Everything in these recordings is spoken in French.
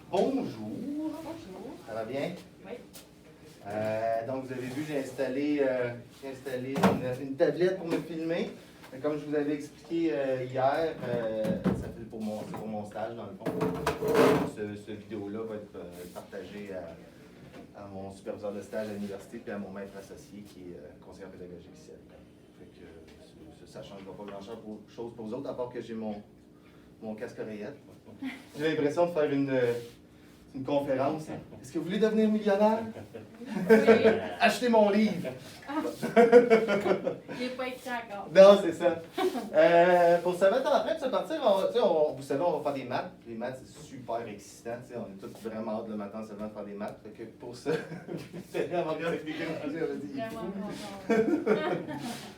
Bonjour. Bonjour. Ça va bien? Oui. Donc, vous avez vu, j'ai installé une tablette pour me filmer. Comme je vous avais expliqué hier, ça fait pour mon stage, dans le fond. Ce vidéo-là va être partagé à mon superviseur de stage à l'université puis à mon maître associé qui est conseiller pédagogique ici à l'école. Fait que ça ne changera pas grand-chose pour vous autres, à part que j'ai mon casque oreillette. J'ai l'impression de faire une conférence. Est-ce que vous voulez devenir millionnaire? Oui. Achetez mon livre! Il n'est pas écrit encore. Non, c'est ça. Pour se mettre en train de se partir, vous savez, on va faire des maths. Les maths, c'est super excitant. On est tous vraiment hâte le matin seulement de faire des maths. Fait que pour ça, c'est vraiment bien avec les Vraiment content.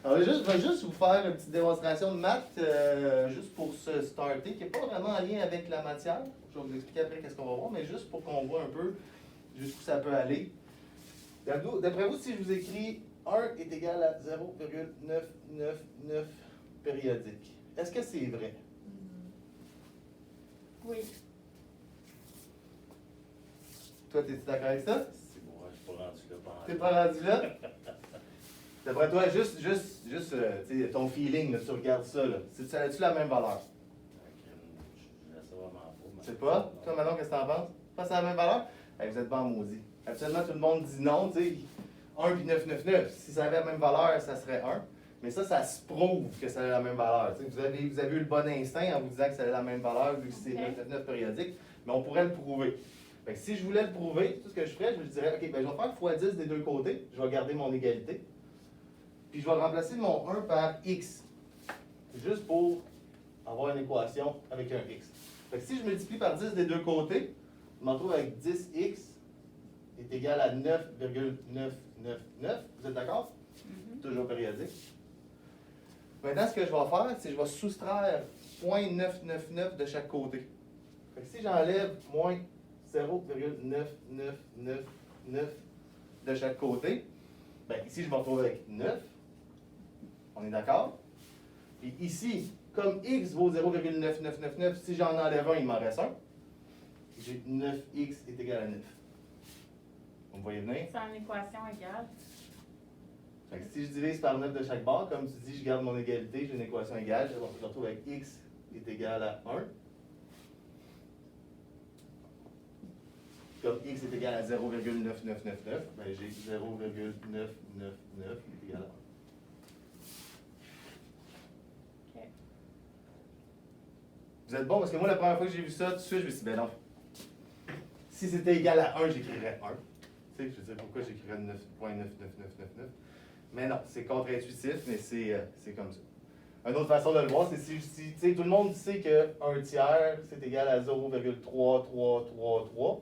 Je vais juste vous faire une petite démonstration de maths, juste pour se starter, qui n'est pas vraiment en lien avec la matière. Je vais vous expliquer après qu'est-ce qu'on va voir, mais juste pour qu'on voit un peu jusqu'où ça peut aller. D'après vous, si je vous écris 1 est égal à 0,999 périodique, est-ce que c'est vrai? Oui. Toi, es-tu d'accord avec ça? C'est bon, je suis pas rendu là. T'es pas rendu là? D'après toi, juste tu sais, ton feeling, là, tu regardes ça, là. Ça a-tu la même valeur? Je laisse ça vraiment pas. Tu sais pas? Toi, Manon, qu'est-ce que t'en penses? Pas ça a la même valeur? Hey, vous êtes pas maudits. Absolument, tout le monde dit non, tu sais. 1 puis 999. Si ça avait la même valeur, ça serait 1. Mais ça se prouve que ça a la même valeur. Tu sais, vous avez eu le bon instinct en vous disant que ça a la même valeur vu que c'est 999 périodique. Mais on pourrait le prouver. Fait que si je voulais le prouver, tout ce que je ferais, je me dirais, OK, ben, je vais faire x10 des deux côtés. Je vais garder mon égalité. Puis je vais remplacer mon 1 par x. Juste pour avoir une équation avec un x. Fait que si je multiplie par 10 des deux côtés, je me retrouve avec 10x est égal à 9,999. Vous êtes d'accord? Toujours périodique. Maintenant, ce que je vais faire, c'est que je vais soustraire 0,999 de chaque côté. Fait que si j'enlève moins 0,9999 de chaque côté, bien ici, je me retrouve avec 9. On est d'accord? Et ici, comme x vaut 0,9999, si j'en enlève un, il m'en reste un. J'ai 9x est égal à 9. Vous me voyez venir? C'est une équation égale. Fait que si je divise par 9 de chaque bord, comme tu dis, je garde mon égalité, j'ai une équation égale, je me retrouve avec x est égal à 1. Comme x est égal à 0,9999, ben j'ai 0,999 est égal à 1. OK. Vous êtes bon? Parce que moi, la première fois que j'ai vu ça, tout de suite, je me suis dit, ben non. Si c'était égal à 1, j'écrirais 1. Tu sais, je veux dire, pourquoi j'écrirais 9,99999? Mais non, c'est contre-intuitif, mais c'est comme ça. Une autre façon de le voir, c'est si tu sais, tout le monde sait que 1 tiers, c'est égal à 0,3333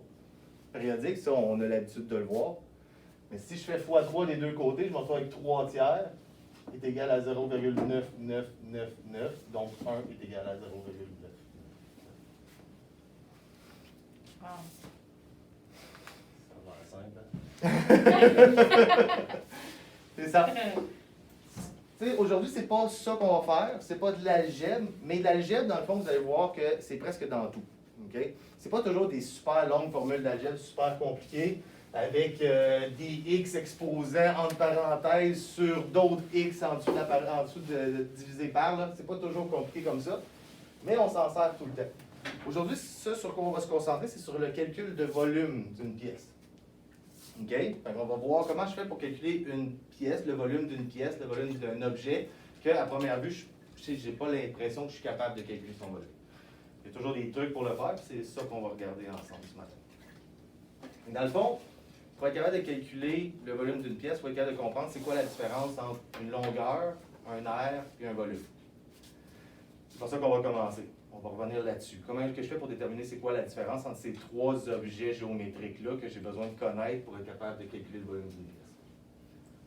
périodique. Ça, on a l'habitude de le voir. Mais si je fais x3 des deux côtés, je me retrouve avec 3 tiers est égal à 0,9999. Donc 1 est égal à 0,9. Wow. Ça va simple. C'est ça. Tu sais, aujourd'hui, c'est pas ça qu'on va faire, c'est pas de l'algèbre, mais l'algèbre, dans le fond, vous allez voir que c'est presque dans tout. Okay? C'est pas toujours des super longues formules d'algèbre, super compliquées, avec des x exposants entre parenthèses sur d'autres x en dessous de divisé par. Là. C'est pas toujours compliqué comme ça, mais on s'en sert tout le temps. Aujourd'hui, ce sur quoi on va se concentrer, c'est sur le calcul de volume d'une pièce. OK? On va voir comment je fais pour calculer une pièce, le volume d'une pièce, le volume d'un objet, qu'à première vue, je n'ai pas l'impression que je suis capable de calculer son volume. Il y a toujours des trucs pour le faire, puis c'est ça qu'on va regarder ensemble ce matin. Dans le fond, pour être capable de calculer le volume d'une pièce, il faut être capable de comprendre c'est quoi la différence entre une longueur, un aire et un volume. C'est pour ça qu'on va commencer. On va revenir là-dessus. Comment est-ce que je fais pour déterminer c'est quoi la différence entre ces trois objets géométriques-là que j'ai besoin de connaître pour être capable de calculer le volume d'une pièce?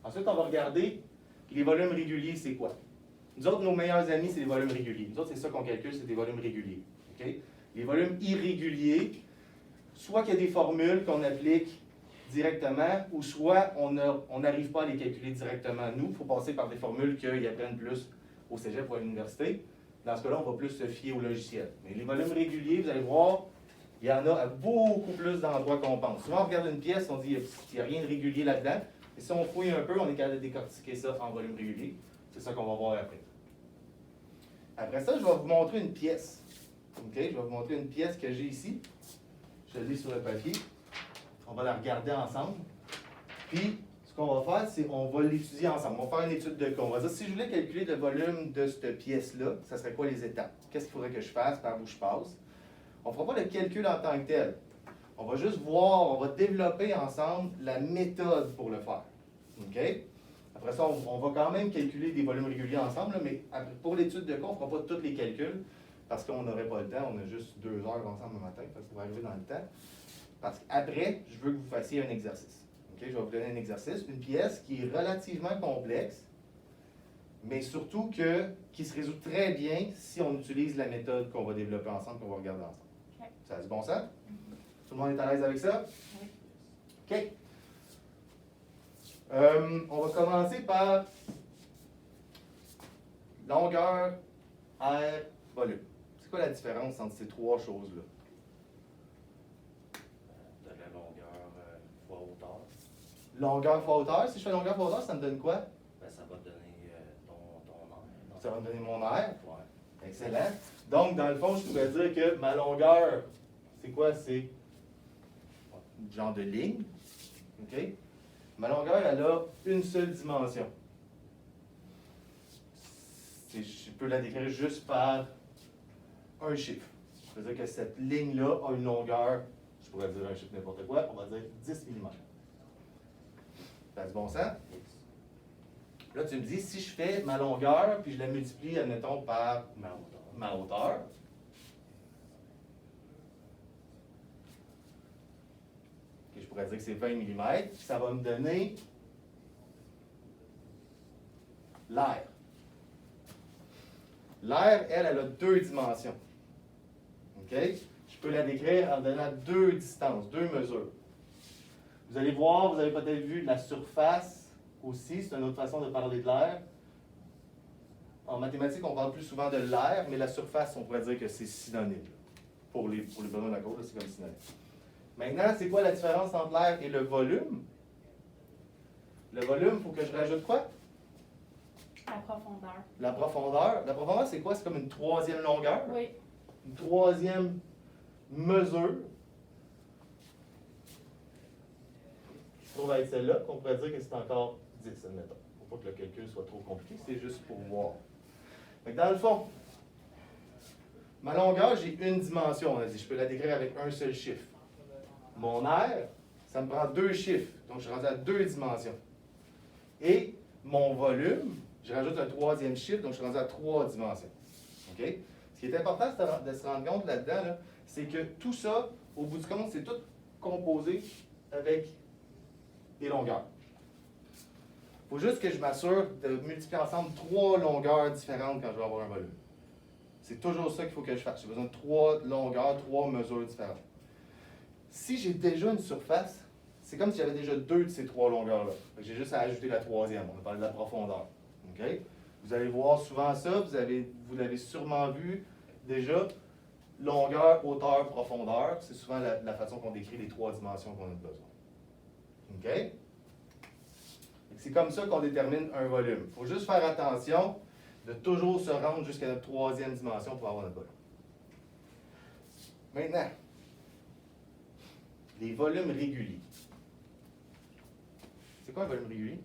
Ensuite, on va regarder les volumes réguliers, c'est quoi? Nous autres, nos meilleurs amis, c'est les volumes réguliers. Nous autres, c'est ça qu'on calcule, c'est des volumes réguliers. Okay? Les volumes irréguliers, soit qu'il y a des formules qu'on applique directement, ou soit on n'arrive pas à les calculer directement. Nous, il faut passer par des formules qu'ils apprennent plus au cégep ou à l'université. Dans ce cas-là, on va plus se fier au logiciel. Mais les volumes réguliers, vous allez voir, Il y en a à beaucoup plus d'endroits qu'on pense. Souvent, on regarde une pièce, on dit qu'il n'y a rien de régulier là-dedans. Et si on fouille un peu, on est capable de décortiquer ça en volume régulier. C'est ça qu'on va voir après. Après ça, je vais vous montrer une pièce. OK? Je vais vous montrer une pièce que j'ai ici. Je l'ai sur le papier. On va la regarder ensemble. Puis, ce qu'on va faire, c'est qu'on va l'étudier ensemble. On va faire une étude de cas. On va dire, si je voulais calculer le volume de cette pièce-là, ça serait quoi les étapes? Qu'est-ce qu'il faudrait que je fasse? Par où je passe? On ne fera pas le calcul en tant que tel. On va juste voir, on va développer ensemble la méthode pour le faire. OK? Après ça, on va quand même calculer des volumes réguliers ensemble, là, mais pour l'étude de cas, on ne fera pas tous les calculs parce qu'on n'aurait pas le temps. On a juste 2 heures ensemble le matin, parce qu'on va arriver dans le temps. Parce qu'après, je veux que vous fassiez un exercice. OK? Je vais vous donner un exercice, une pièce qui est relativement complexe, mais surtout qui se résout très bien si on utilise la méthode qu'on va développer ensemble, qu'on va regarder ensemble. OK. Ça a du bon sens? Tout le monde est à l'aise avec ça? Oui. OK. On va commencer par longueur, air, volume. C'est quoi la différence entre ces 3 choses-là? De la longueur fois hauteur. Longueur fois hauteur. Si je fais longueur fois hauteur, ça me donne quoi? Ben, ça va te donner ton air. Ça va me donner mon air. Ouais. Excellent. Donc, dans le fond, je pourrais dire que ma longueur, c'est quoi? C'est genre de ligne. OK? Ma longueur, elle a une seule dimension. Je peux la décrire juste par un chiffre. Je veux dire que cette ligne-là a une longueur, je pourrais dire un chiffre n'importe quoi, on va dire 10 mm. Ça a du bon sens? Là, tu me dis, si je fais ma longueur, puis je la multiplie, admettons, par ma hauteur. Je pourrais dire que c'est 20 mm, ça va me donner l'air. L'air, elle a 2 dimensions. OK? Je peux la décrire en donnant 2 distances, 2 mesures. Vous allez voir, vous avez peut-être vu la surface aussi, c'est une autre façon de parler de l'air. En mathématiques, on parle plus souvent de l'air, mais la surface, on pourrait dire que c'est synonyme. Pour les besoins de la cour, c'est comme synonyme. Maintenant, c'est quoi la différence entre l'air et le volume? Le volume, il faut que je rajoute quoi? La profondeur. La profondeur. La profondeur, c'est quoi? C'est comme une 3e longueur? Oui. Une 3e mesure. Je trouve être celle-là qu'on pourrait dire que c'est encore 10, admettons. Faut pas que le calcul soit trop compliqué, c'est juste pour voir. Donc, dans le fond, ma longueur, j'ai une dimension, on a dit. Je peux la décrire avec un seul chiffre. Mon air, ça me prend 2 chiffres. Donc, je suis rendu à 2 dimensions. Et mon volume, je rajoute un 3e chiffre, donc je suis rendu à 3 dimensions. OK? Ce qui est important de se rendre compte là-dedans, là, c'est que tout ça, au bout du compte, c'est tout composé avec des longueurs. Il faut juste que je m'assure de multiplier ensemble 3 longueurs différentes quand je vais avoir un volume. C'est toujours ça qu'il faut que je fasse. J'ai besoin de 3 longueurs, 3 mesures différentes. Si j'ai déjà une surface, c'est comme si j'avais déjà 2 de ces 3 longueurs-là. J'ai juste à ajouter la 3e. On va parler de la profondeur. Okay? Vous allez voir souvent ça, vous l'avez sûrement vu déjà. Longueur, hauteur, profondeur, c'est souvent la façon qu'on décrit les 3 dimensions qu'on a besoin. OK? C'est comme ça qu'on détermine un volume. Il faut juste faire attention de toujours se rendre jusqu'à notre 3e dimension pour avoir notre volume. Maintenant, les volumes réguliers. C'est quoi un volume régulier?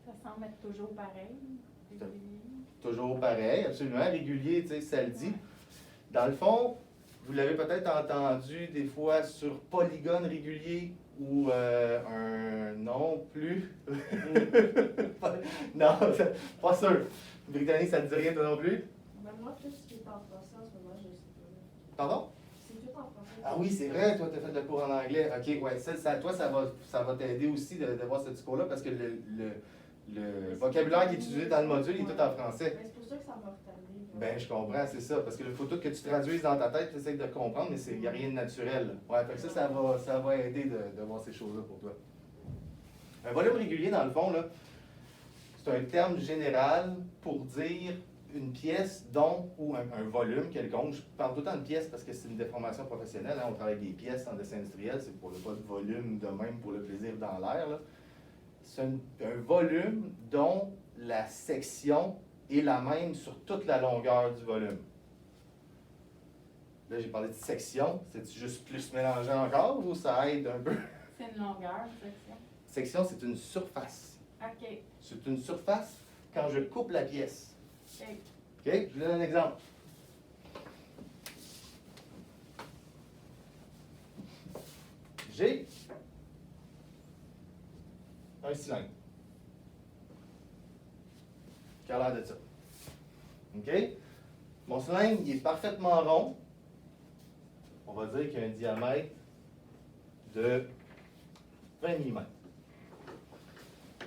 Ça semble être toujours pareil. Régulier. Toujours pareil, absolument. Régulier, tu sais, ça le dit. Dans le fond, vous l'avez peut-être entendu des fois sur polygone régulier ou un non plus. Non, pas sûr. Britannique, ça ne te dit rien toi non plus? Ben moi, tout ce qui est en français en ce moment, je ne sais pas. Pardon? C'est tout en français. Ah oui, c'est vrai, toi, tu as fait le cours en anglais. OK, ouais, toi, ça va t'aider aussi de voir ce discours-là parce que le vocabulaire qui est utilisé dans le module, il est tout en français. Ben, c'est pour ça que ça m'a retardé. Ben, je comprends, c'est ça. Parce que faut tout que tu traduises dans ta tête, tu essaies de comprendre, mais il n'y a rien de naturel. Ouais, fait que ça va aider de voir ces choses-là pour toi. Un volume régulier, dans le fond, là, c'est un terme général pour dire une pièce dont, ou un volume quelconque, je parle tout le temps de pièce parce que c'est une déformation professionnelle, hein, on travaille avec des pièces en dessin industriel, c'est pour le pas de volume de même pour le plaisir dans l'air. Là. C'est un volume dont la section est la même sur toute la longueur du volume. Là, j'ai parlé de section, c'est juste plus mélangé encore ou ça aide un peu? C'est une longueur, section. Section, c'est une surface. OK. C'est une surface quand je coupe la pièce. OK. OK? Je vous donne un exemple. J'ai un cylindre qui a l'air de ça. OK? Mon cylindre, il est parfaitement rond. On va dire qu'il y a un diamètre de 20 mm.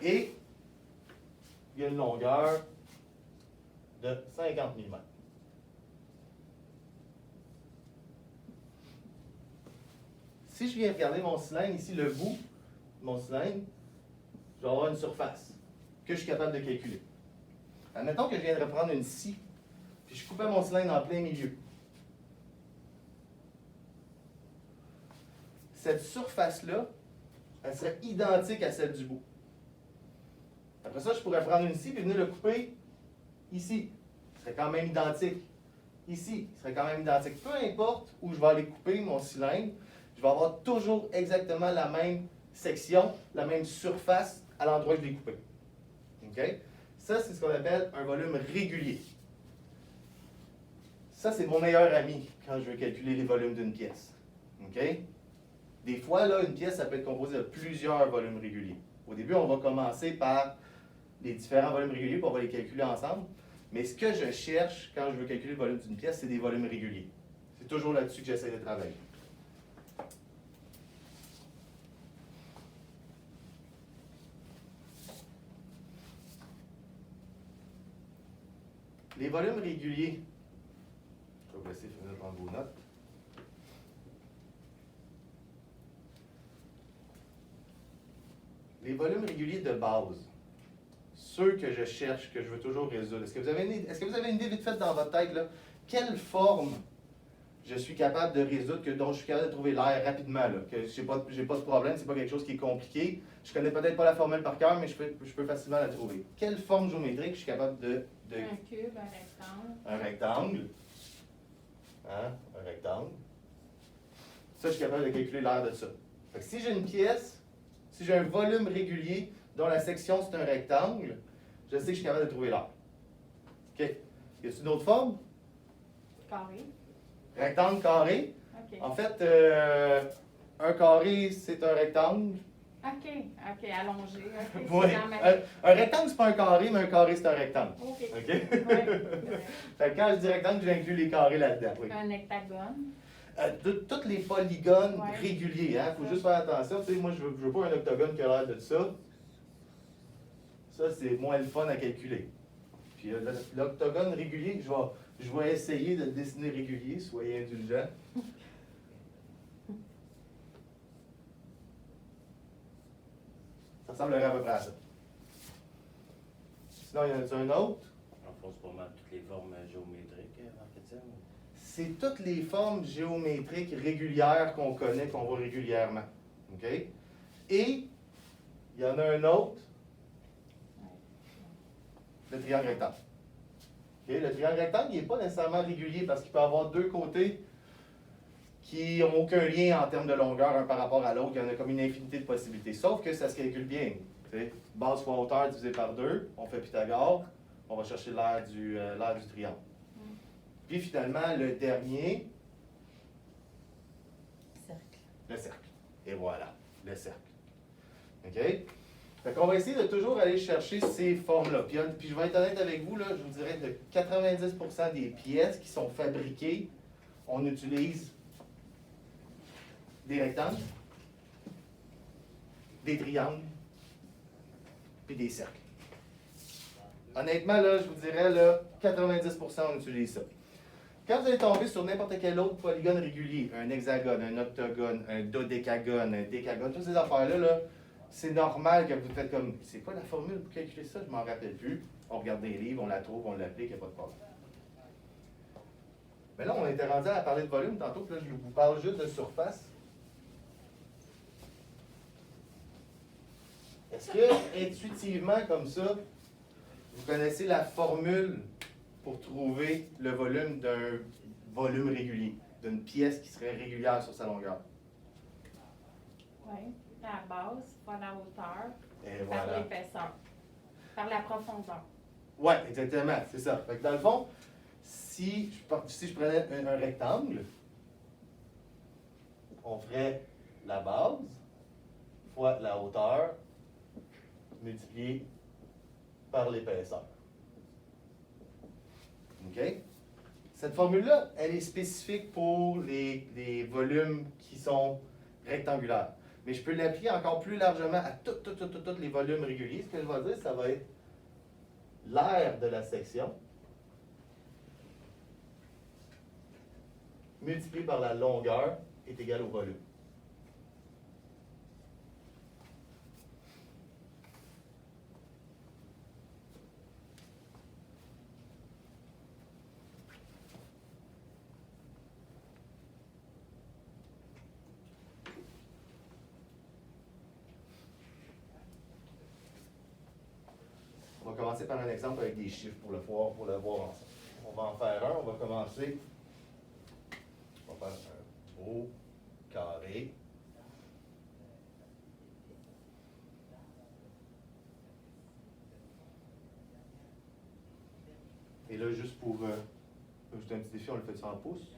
Et il y a une longueur de 50 mm. Si je viens regarder mon cylindre, ici, le bout de mon cylindre, je vais avoir une surface que je suis capable de calculer. Admettons que je viens de reprendre une scie, puis je coupais mon cylindre en plein milieu. Cette surface-là, elle serait identique à celle du bout. Après ça, je pourrais prendre une scie et venir le couper ici. Ce serait quand même identique. Ici, ce serait quand même identique. Peu importe où je vais aller couper mon cylindre, je vais avoir toujours exactement la même section, la même surface à l'endroit où je l'ai coupé. OK? Ça, c'est ce qu'on appelle un volume régulier. Ça, c'est mon meilleur ami quand je veux calculer les volumes d'une pièce. OK? Des fois, là, une pièce, ça peut être composée de plusieurs volumes réguliers. Au début, on va commencer par les différents volumes réguliers, puis on va les calculer ensemble. Mais ce que je cherche quand je veux calculer le volume d'une pièce, c'est des volumes réguliers. C'est toujours là-dessus que j'essaie de travailler. Les volumes réguliers, je vais vous laisser finir de prendre vos notes. Les volumes réguliers de base, ceux que je cherche, que je veux toujours résoudre, est-ce que vous avez une idée vite faite dans votre tête, là, quelle forme je suis capable de résoudre, dont je suis capable de trouver l'air rapidement, là, que j'ai pas de problème, c'est pas quelque chose qui est compliqué. Je connais peut-être pas la formule par cœur, mais je peux facilement la trouver. Quelle forme géométrique je suis capable de... Un cube, un rectangle. Un rectangle. Hein? Un rectangle. Ça, je suis capable de calculer l'air de ça. Fait que si j'ai une pièce, si j'ai un volume régulier dont la section c'est un rectangle, je sais que je suis capable de trouver l'air. OK. Y a-t-il d'autres formes? Carré. Rectangle, carré. OK. En fait, un carré, c'est un rectangle. OK. OK. Allongé. OK. Oui. C'est dans ma- Un rectangle, c'est pas un carré, mais un carré, c'est un rectangle. OK. OK? Ouais. Fait que quand je dis rectangle, j'inclus les carrés là-dedans. Oui. Un hectagone. Tous les polygones Ouais. réguliers, hein? Faut juste faire attention. Tu sais, moi, je veux pas un octogone qui a l'air de ça. Ça, c'est moins le fun à calculer. Puis l'octogone régulier, je vais essayer de le dessiner régulier, soyez indulgents. Ça ressemblerait à peu près à ça. Sinon, il y en a un autre? En fait, c'est pas mal toutes les formes géométriques, Marc-Étienne. C'est toutes les formes géométriques régulières qu'on connaît, qu'on voit régulièrement. OK? Et il y en a un autre, le triangle rectangle. OK? Le triangle rectangle, il n'est pas nécessairement régulier parce qu'il peut avoir deux côtés qui n'ont aucun lien en termes de longueur un par rapport à l'autre. Il y en a comme une infinité de possibilités. Sauf que ça se calcule bien. T'sais, base fois hauteur divisé par 2, on fait Pythagore, on va chercher l'aire du triangle. Puis finalement, le dernier, Cercle. le cercle. Et voilà, le cercle. OK? Fait qu'on va essayer de toujours aller chercher ces formes-là. Puis je vais être honnête avec vous, là, je vous dirais de 90% des pièces qui sont fabriquées, on utilise des rectangles, des triangles, puis des cercles. Honnêtement, là, je vous dirais, là, 90% on utilise ça. Quand vous allez tomber sur n'importe quel autre polygone régulier, un hexagone, un octogone, un dodécagone, un décagone, toutes ces affaires-là, là, c'est normal que vous faites comme, c'est quoi la formule pour calculer ça? Je m'en rappelle plus. On regarde des livres, on la trouve, on l'applique, il n'y a pas de problème. Mais là, on était rendu à parler de volume tantôt, puis là, je vous parle juste de surface. Est-ce que, intuitivement, comme ça, vous connaissez la formule pour trouver le volume d'un volume régulier, d'une pièce qui serait régulière sur sa longueur? Oui. La base, par la hauteur, Et par voilà. l'épaisseur, par la profondeur. Oui, exactement, c'est ça. Fait que dans le fond, si je prenais un rectangle, on ferait la base fois la hauteur multiplié par l'épaisseur. OK? Cette formule-là, elle est spécifique pour les volumes qui sont rectangulaires. Mais je peux l'appliquer encore plus largement à tous les volumes réguliers. Ce que je vais dire, ça va être l'aire de la section multiplié par la longueur est égal au volume. On va commencer par un exemple avec des chiffres pour le voir ensemble. On va en faire un. On va commencer. On va faire un beau carré. Et là, juste pour ajouter un petit défi, on le fait ça en pouces.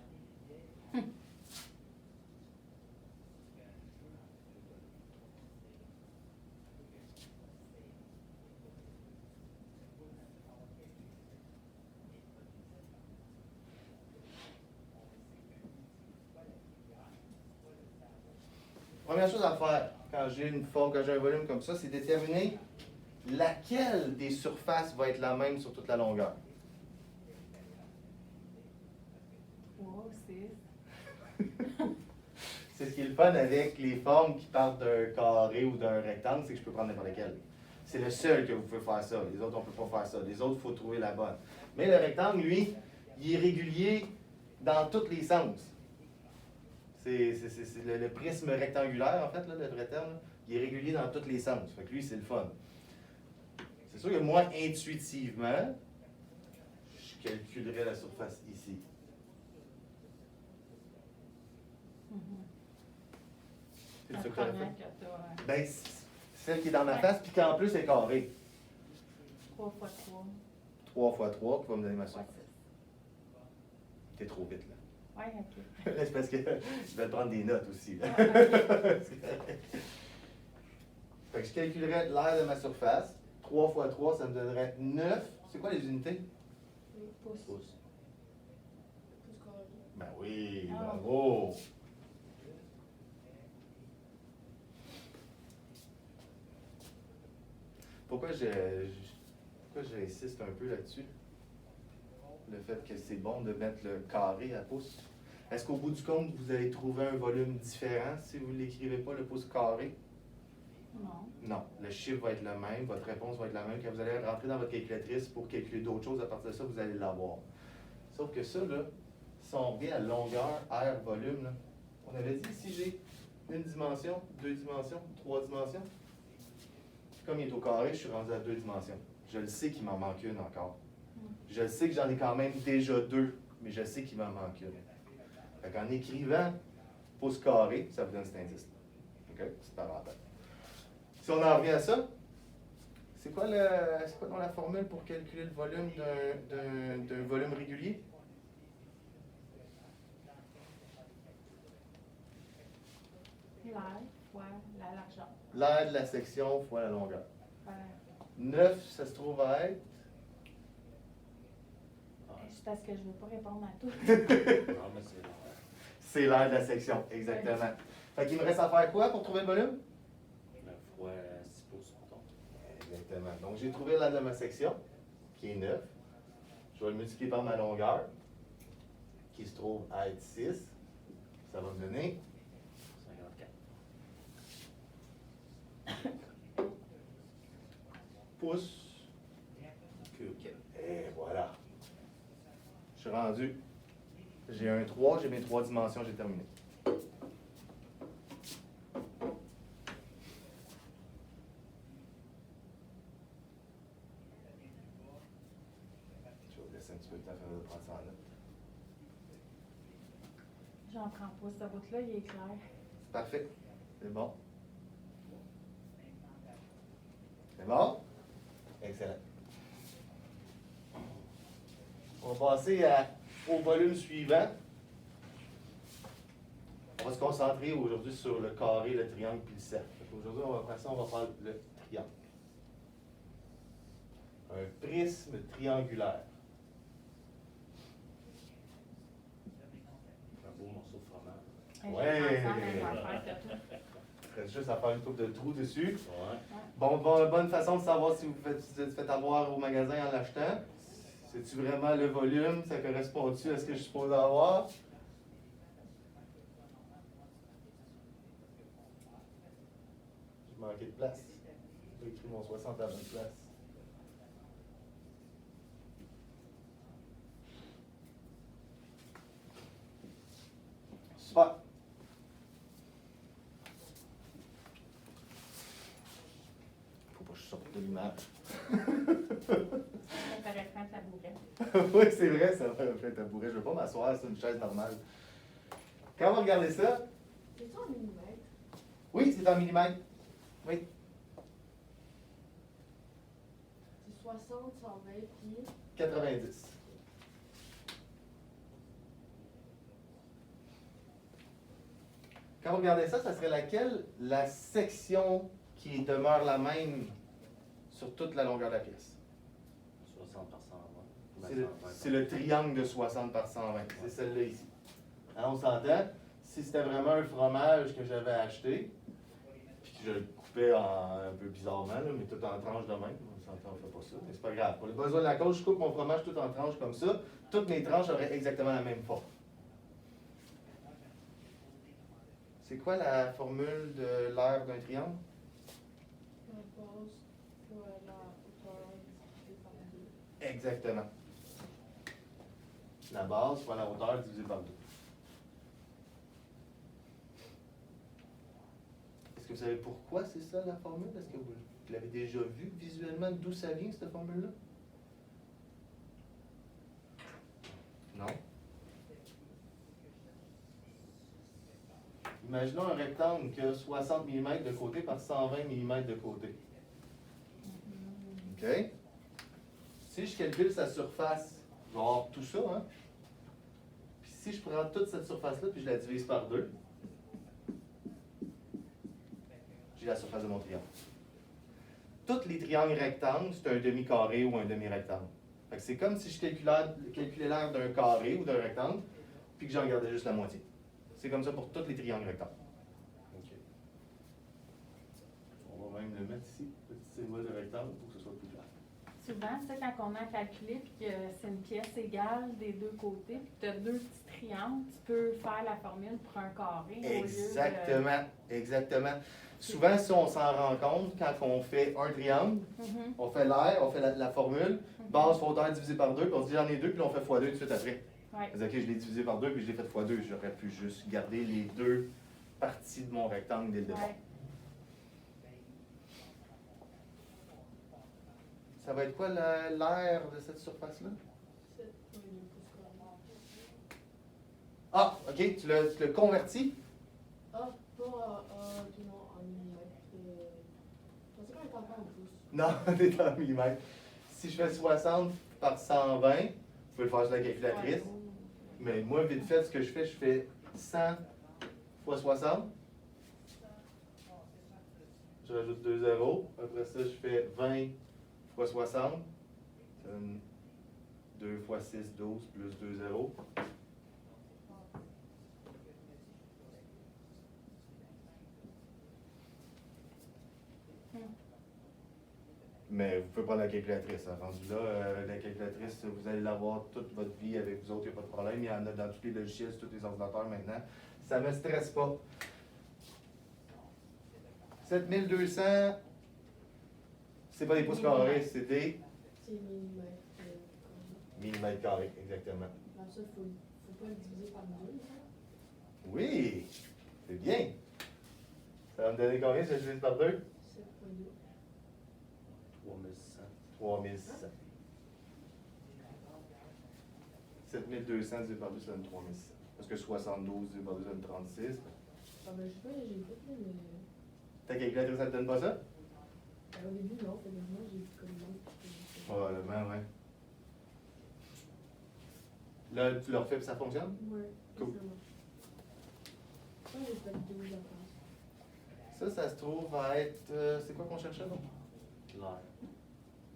Première chose à faire quand j'ai une forme, quand j'ai un volume comme ça, c'est déterminer laquelle des surfaces va être la même sur toute la longueur. 3, 6. C'est ce qui est le fun avec les formes qui partent d'un carré ou d'un rectangle, c'est que je peux prendre n'importe lequel. C'est le seul que vous pouvez faire ça. Les autres, on ne peut pas faire ça. Les autres, il faut trouver la bonne. Mais le rectangle, lui, il est régulier dans tous les sens. C'est le prisme rectangulaire, en fait, là, le vrai terme. Là. Il est régulier dans tous les sens. Fait que lui, c'est le fun. C'est sûr que moi, intuitivement, je calculerais la surface ici. C'est La ça que tu aurais première fait? que tu as. Ben, celle qui est dans ma face, puis qu'en plus est carrée. 3 fois 3. 3 fois 3 qui va me donner ma Fois surface. 6. T'es trop vite, là. Oui, OK. C'est parce que je vais prendre des notes aussi. Là. Ah, Fait que je calculerais l'aire de ma surface. 3 fois 3, ça me donnerait 9. C'est quoi les unités? Pouce. Pouces. Pouce carré. Ben oui, Ah. bravo! Pourquoi j'insiste un peu là-dessus? Le fait que c'est bon de mettre le carré à pouce. Est-ce qu'au bout du compte, vous allez trouver un volume différent si vous ne l'écrivez pas, le pouce carré? non. Non. Le chiffre va être le même, votre réponse va être la même. Quand vous allez rentrer dans votre calculatrice pour calculer d'autres choses, à partir de ça, vous allez l'avoir. Sauf que ça, là, si on revient à longueur, aire, volume, là, on avait dit si j'ai une dimension, 2 dimensions, 3 dimensions, comme il est au carré, je suis rendu à 2 dimensions. Je le sais qu'il m'en manque une encore. Je le sais que j'en ai quand même déjà 2, mais je sais qu'il m'en manque une. Fait qu'en écrivant pouce carré, ça vous donne cet indice-là. OK? C'est parenthèse. Si on en revient à ça, c'est quoi donc la formule pour calculer le volume d'un volume régulier? L'air fois la largeur. L'aire de la section fois la longueur. Voilà. 9, ça se trouve à être? C'est parce que je ne veux pas répondre à tout. Non, mais c'est long. C'est l'aire de la section, exactement. Fait qu'il me reste à faire quoi pour trouver le volume? 9 fois 6 pouces, mettons. Exactement. Donc j'ai trouvé l'aire de ma section, qui est 9. Je vais le multiplier par ma longueur, qui se trouve à être 6. Ça va me donner 54. pouces cube. Je suis rendu. J'ai un 3, j'ai mes 3 dimensions, j'ai terminé. Je vais vous laisser un petit peu de temps de prendre ça en note. J'en prends pas. Ce bout-là, il est clair. C'est parfait. C'est bon. C'est bon? Excellent. On va passer au volume suivant. On va se concentrer aujourd'hui sur le carré, le triangle et le cercle. Aujourd'hui, après ça, on va faire le triangle. Un prisme triangulaire. Un beau morceau de fromage. Hey, Ouais. j'ai pensé à la même affaire que toi. Il reste juste à faire une coupe de trous dessus. Ouais. Bonne façon de savoir si vous faites avoir au magasin en l'achetant. C'est-tu vraiment le volume? Ça correspond-tu à ce que je suis supposé avoir? J'ai manqué de place. J'ai écrit mon 60 à la bonne place. Super. Faut pas que je sorte de l'image. Ça ferait fin de tabouret. Oui, c'est vrai, ça va faire un tabouret. Je ne veux pas m'asseoir sur une chaise normale. Quand on va regarder ça, C'est ça en millimètres? oui, c'est en millimètres. Oui. C'est 60, 120 puis 90. Quand vous regardez ça, ça serait laquelle? La section qui demeure la même sur toute la longueur de la pièce. 60 par 120. C'est le triangle de 60 par 120. C'est celle-là ici. Hein, on s'entend? Si c'était vraiment un fromage que j'avais acheté, puis que je le coupais un peu bizarrement, là, mais tout en tranches de même, on s'entend, on ne fait pas ça, mais c'est pas grave. Pour les besoins de la cause, je coupe mon fromage tout en tranches comme ça. Toutes mes tranches auraient exactement la même forme. C'est quoi la formule de l'aire d'un triangle? la base fois la hauteur divisée par 2. Exactement. La base fois la hauteur divisée par 2. Est-ce que vous savez pourquoi c'est ça la formule? Est-ce que vous l'avez déjà vu visuellement d'où ça vient cette formule-là? Non? Imaginons un rectangle qui a 60 mm de côté par 120 mm de côté. OK? Si je calcule sa surface, je vais avoir tout ça, hein? Puis si je prends toute cette surface-là puis je la divise par 2, j'ai la surface de mon triangle. Tous les triangles rectangles, c'est un demi-carré ou un demi-rectangle. Fait que c'est comme si je calculais l'aire d'un carré ou d'un rectangle, puis que j'en gardais juste la moitié. C'est comme ça pour tous les triangles rectangles. OK. On va même le mettre ici, petit symbole de rectangle, pour que ce soit plus clair. Souvent, tu sais, quand on a calculé puis que c'est une pièce égale des deux côtés, puis tu as deux petits triangles, tu peux faire la formule pour un carré au lieu de... Exactement, exactement. Souvent, si on s'en rend compte, quand on fait un triangle, Mhm. on fait l'aire, on fait la formule, base fois hauteur divisé par 2, puis on se dit j'en ai 2, puis on fait x2 tout de suite après. Ouais. On dit, OK, je l'ai divisé par 2, puis je l'ai fait x2. J'aurais pu juste garder les deux parties de mon rectangle dès le départ. Ouais. Ça va être quoi l'aire de cette surface-là? 7,2 pouces carrés. Ah, OK, tu l'as converti? Ah, pas non, en millimètres. Je pensais qu'on était encore en pouces. Non, t'es en millimètres. Si je fais 60 par 120, vous pouvez le faire sur la calculatrice. Ouais. Mais moi, vite fait, ce que je fais 100 fois 60. Je rajoute 2 zéros. Après ça, je fais 20 fois 60. Ça donne 2 fois 6, 12, plus 2 zéros. Mais vous pouvez prendre la calculatrice. Hein. Rendu là, la calculatrice, vous allez l'avoir toute votre vie avec vous autres, il n'y a pas de problème. Il y en a dans tous les logiciels, sur tous les ordinateurs maintenant. Ça ne me stresse pas. 7200, c'est pas des pouces carrés, c'est des C'est millimètres. millimètres carrés, exactement. Dans ça, faut pas le diviser par 2, ça. Oui, c'est bien. Ça va me donner combien si je divise par 2? 7,2. 3600. 3600. 7200 divisé par 2, ça donne 3600. Parce que 72 divisé par 2, ça donne 36. Ah ben, je sais pas, j'ai fait, là, mais. Ta calculatrice, ça te donne pas ça? Au début, non, fait que maintenant, j'ai comme non. Probablement, ouais. Là, tu le refais et ça fonctionne? Ouais, Cool. ça marche. Ça, j'ai fait 12 en France. Ça se trouve à être. C'est quoi qu'on cherchait donc? L'air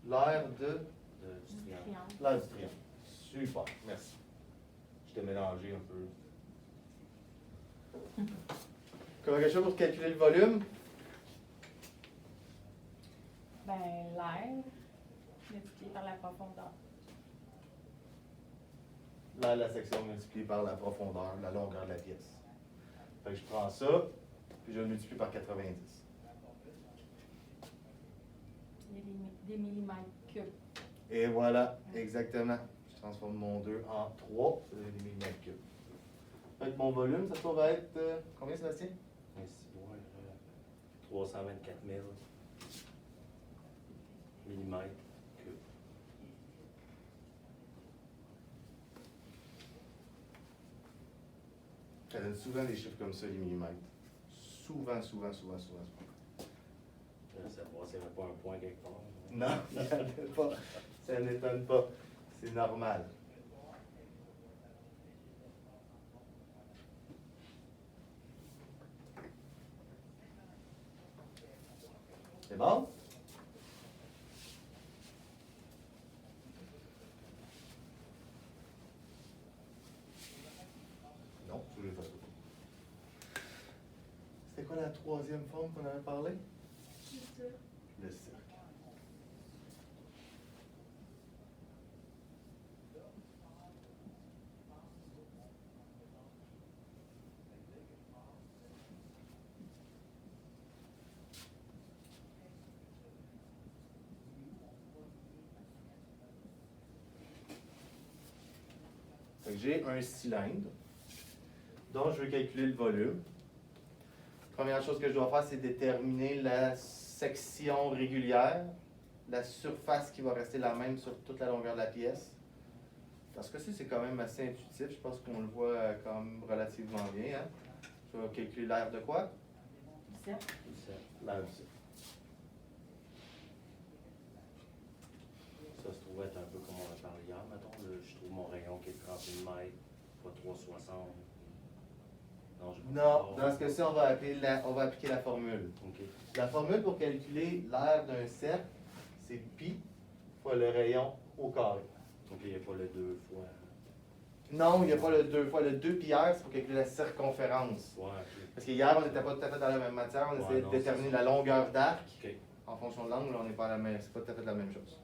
L'air de. du triangle. Triangle. L'air du triangle. Super, merci. Je t'ai mélangé un peu. Comment quelque chose pour calculer le volume? Ben, l'air multiplié par la profondeur. L'air de la section multiplié par la profondeur, la longueur de la pièce. Fait que je prends ça, puis je le multiplie par 90. Il y a des millimètres cubes. Et voilà, exactement. Je transforme mon 2 en 3, ça donne des millimètres cubes. Fait que mon volume, ça va être. Combien, Sébastien? Ainsi, ouais, 324 000 millimètres cubes. Ça donne souvent des chiffres comme ça, les millimètres. Souvent. Ça passait pas un point quelque part. Non, il n'y en a pas. Ça n'étonne pas. C'est normal. C'est bon? Non, je ne l'ai pas. C'était quoi la troisième forme qu'on avait parlé? C'est ça. Le cercle. Fait que j'ai un cylindre dont je veux calculer le volume. Première chose que je dois faire, c'est déterminer la section régulière, la surface qui va rester la même sur toute la longueur de la pièce. Dans ce cas-ci, c'est quand même assez intuitif. Je pense qu'on le voit quand même relativement bien. Hein? Je vais calculer l'air de quoi? Du cercle. L'air du cercle. Ça se trouve être un peu comme on a parlé hier, mettons. Là, je trouve mon rayon qui est 30 mm, pas 360. Non, je Non, dans ce cas-ci, on va appliquer la formule. OK. La formule pour calculer l'aire d'un cercle, c'est pi fois le rayon au carré. Donc, il n'y a pas le 2 fois. Non, il n'y a pas le 2 fois. Le 2 pi r, c'est pour calculer la circonférence. Ouais, OK. Parce qu'hier, on n'était pas tout à fait dans la même matière. On Ouais, essayait de non, déterminer c'est ça. la longueur d'arc. OK. En fonction de l'angle, là, on n'est pas à la même. C'est pas tout à fait la même chose.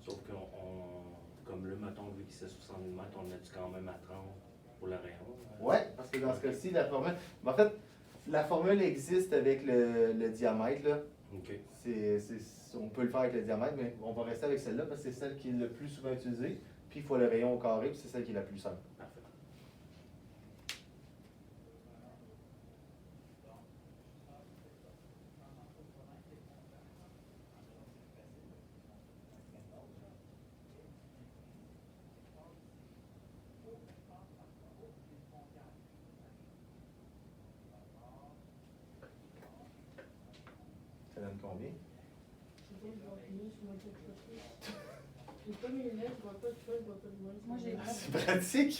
Sauf que, comme là, mettons, vu qu'il c'est 60 mm, on le met quand même à 30 pour le rayon? Ouais, parce que dans ce cas-ci, la formule. En fait, la formule existe avec le diamètre. Là. OK. On peut le faire avec le diamètre, mais on va rester avec celle-là parce que c'est celle qui est le plus souvent utilisée. Puis il faut le rayon au carré, puis c'est celle qui est la plus simple. Parfait. Ça donne combien? Je sais pas, je vois plus, moi, quelque chose. J'ai pas mes lunettes, je vois pas de fois, je vois pas de loin. Moi, j'ai pas. C'est pratique.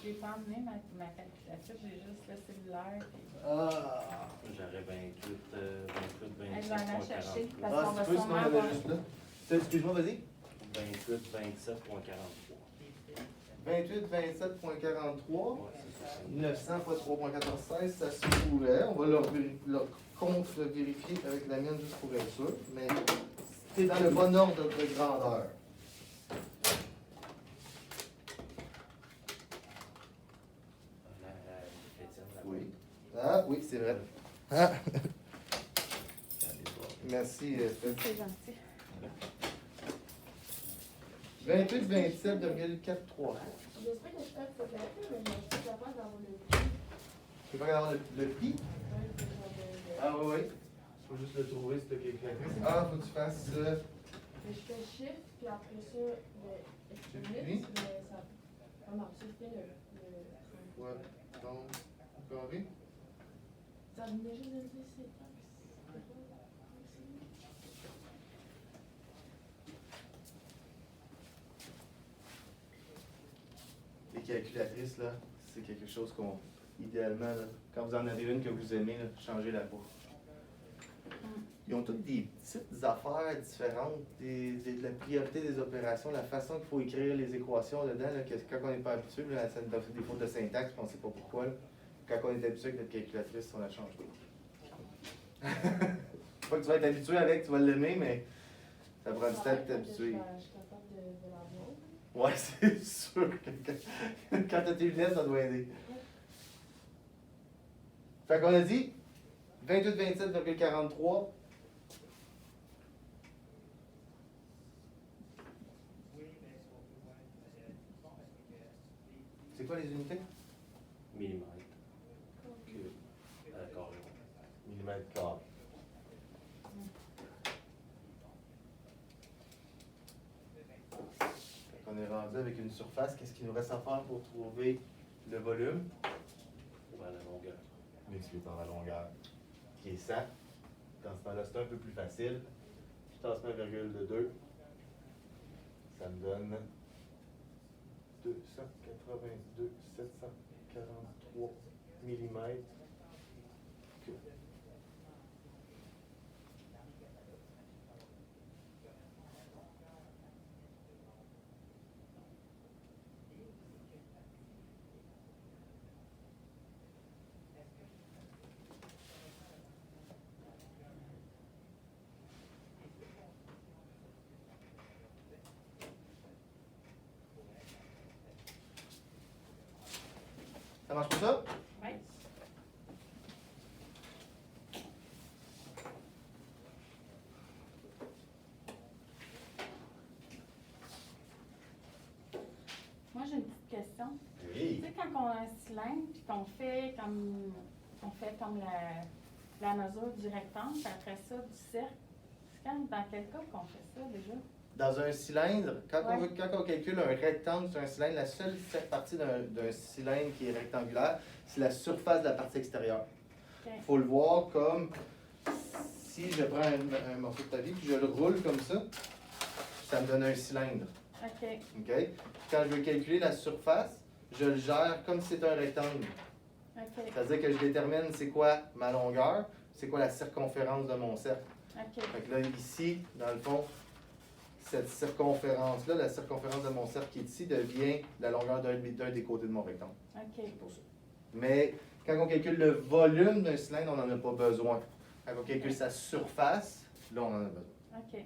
J'ai pas emmené ma calculatrice, j'ai juste le cellulaire. Puis... Ah! J'aurais 28, 28, Elle va la chercher 27.43. parce Ah, qu'on tu va peux, sinon sûrement on avait avoir. juste là. Excuse-moi, vas-y. 28, 27.43. 28, 27.43. Ouais, c'est ça. 900 fois 3.14, 16, ça se pourrait. On va le contre-vérifier avec la mienne juste pour être sûr. Mais c'est dans le bon ordre de grandeur. Étienne, là-bas. Oui. Ah, Ah oui, c'est vrai. Ah. Merci, Steph. C'est gentil. 28,27,43. J'espère que je peux être calcul, mais je suis pas capable d'avoir le prix. Tu peux pas avoir le prix? Ah oui, oui. Faut juste le trouver, c'est le calculatrice. Ah, faut que tu fasses. Mais je fais chiffre, puis après ça, Oui. mais ça. Ah non, ça fait le. Ouais, donc, carré. Ça venait juste de dire c'est taxe. Les calculatrices, là, c'est quelque chose qu'on, idéalement, là, quand vous en avez une que vous aimez, là, changez-la pas. Ils ont toutes des petites affaires différentes, la priorité des opérations, la façon qu'il faut écrire les équations dedans, là, que quand on n'est pas habitué, là, ça nous donne des fautes de syntaxe, puis on ne sait pas pourquoi. Là. Quand on est habitué avec notre calculatrice, on la change pas. Pas que tu vas être habitué avec, tu vas l'aimer, mais ça prend du temps de t'habituer. Je suis capable de l'avoir. Ouais, c'est sûr que quand tu as tes lunettes, ça doit aider. Fait qu'on a dit 28,27,43. C'est quoi les unités? Millimètres. Carré. Millimètres carrés. On est rendu avec une surface. Qu'est-ce qu'il nous reste à faire pour trouver le volume? À la longueur. Multiplié par la longueur. Qui est 100. Dans ce temps-là, c'est un peu plus facile. Je transmets 1,2. Ça me donne 282 743 millimètres cubes. Ça marche pour ça? Oui. Moi, j'ai une petite question. Oui. Tu sais, quand on a un cylindre, puis qu'on fait comme la mesure du rectangle, puis après ça, du cercle, dans quel cas qu'on fait ça déjà? Dans un cylindre, quand Ouais. on calcule un rectangle sur un cylindre, la seule partie d'un cylindre qui est rectangulaire, c'est la surface de la partie extérieure. OK. Il faut le voir comme si je prends un morceau de papier puis je le roule comme ça me donne un cylindre. OK. OK? Quand je veux calculer la surface, je le gère comme si c'était un rectangle. OK. C'est-à-dire que je détermine c'est quoi ma longueur, c'est quoi la circonférence de mon cercle. OK. Fait que là, ici, dans le fond, cette circonférence-là, la circonférence de mon cercle qui est ici, devient la longueur d'un des côtés de mon rectangle. OK. C'est pour ça. Mais quand on calcule le volume d'un cylindre, on n'en a pas besoin. Quand on calcule sa surface, là, on en a besoin. OK.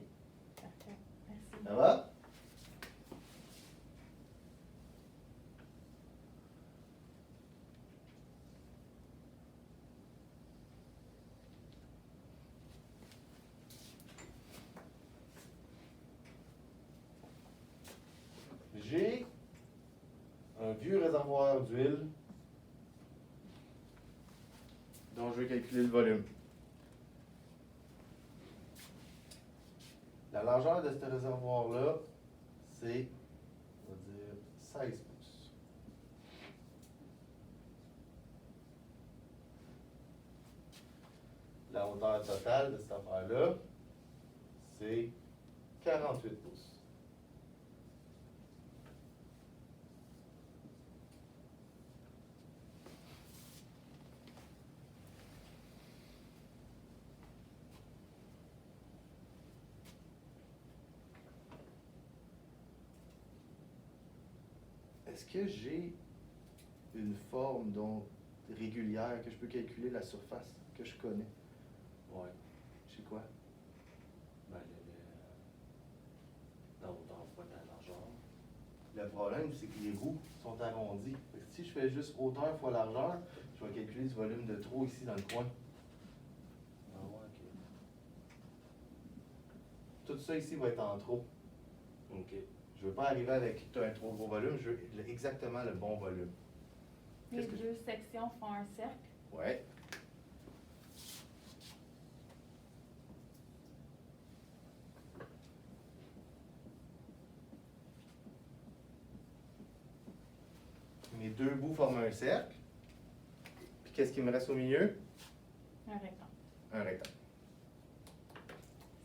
Parfait. Merci. Ça va? J'ai un vieux réservoir d'huile dont je vais calculer le volume. La largeur de ce réservoir-là, c'est, on va dire, 16 pouces. La hauteur totale de cette affaire-là, c'est 48 pouces. Est-ce que j'ai une forme donc régulière que je peux calculer la surface que je connais? Ouais. Je sais quoi? Ben, la hauteur fois ta largeur. Le problème, c'est que les roues sont arrondies. Fait que si je fais juste hauteur fois largeur, je Je vais calculer du volume de trop ici dans le coin. Ah ouais, ok. Tout ça ici va être en trop. Ok. Je veux pas arriver avec un trop gros volume, je veux exactement le bon volume. Les Qu'est-ce que deux sections font un cercle. Ouais. Mes deux bouts forment un cercle. Puis qu'est-ce qui me reste au milieu? Un rectangle. Un rectangle.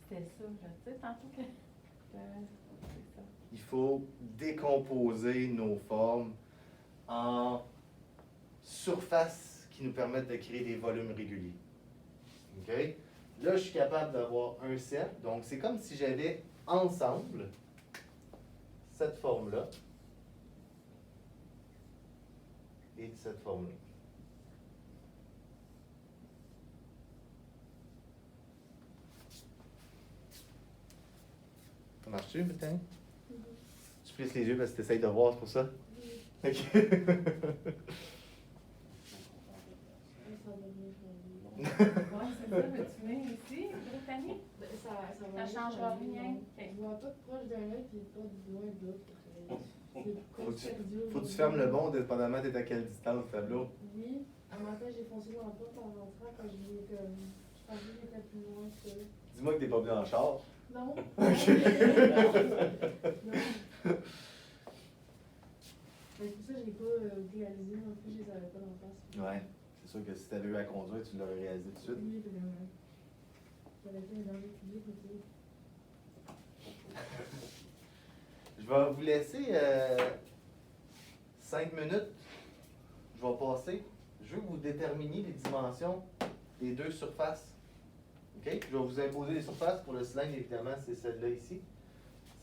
C'était ça, je sais, tantôt que c'est ça. Il faut décomposer nos formes en surfaces qui nous permettent de créer des volumes réguliers. OK? Là, je suis capable d'avoir un cercle. Donc, c'est comme si j'avais ensemble cette forme-là et cette forme-là. Ça marche-tu, Bethany? Tu plisses les yeux parce que tu essayes de voir, c'est pour ça? OK. Ça devient joli. Ouais, c'est ça, mais tu viens ici, Brittany? Ben, ça Ça va changera joli, rien. non. Ok. Je vois pas de proche d'un œil puis pas de loin de l'autre. Faut que tu fermes le bon, dépendamment t'es à quelle distance, tableau. Oui, un matin j'ai foncé dans la porte en rentrant quand je pensais que j'étais plus loin que. Dis-moi que t'es pas venu en char. Non. Ok. Non. Mais c'est pour ça que j'ai pas réalisé non plus, je les avais pas dans la face. Ouais, c'est sûr que si t'avais eu à conduire, tu l'aurais réalisé tout de suite. Oui, vraiment. J'avais fait un danger public aussi. Je vais vous laisser 5 minutes. Je vais passer. Je veux que vous déterminiez les dimensions des deux surfaces. OK? Je vais vous imposer les surfaces. Pour le cylindre, évidemment, c'est celle-là ici.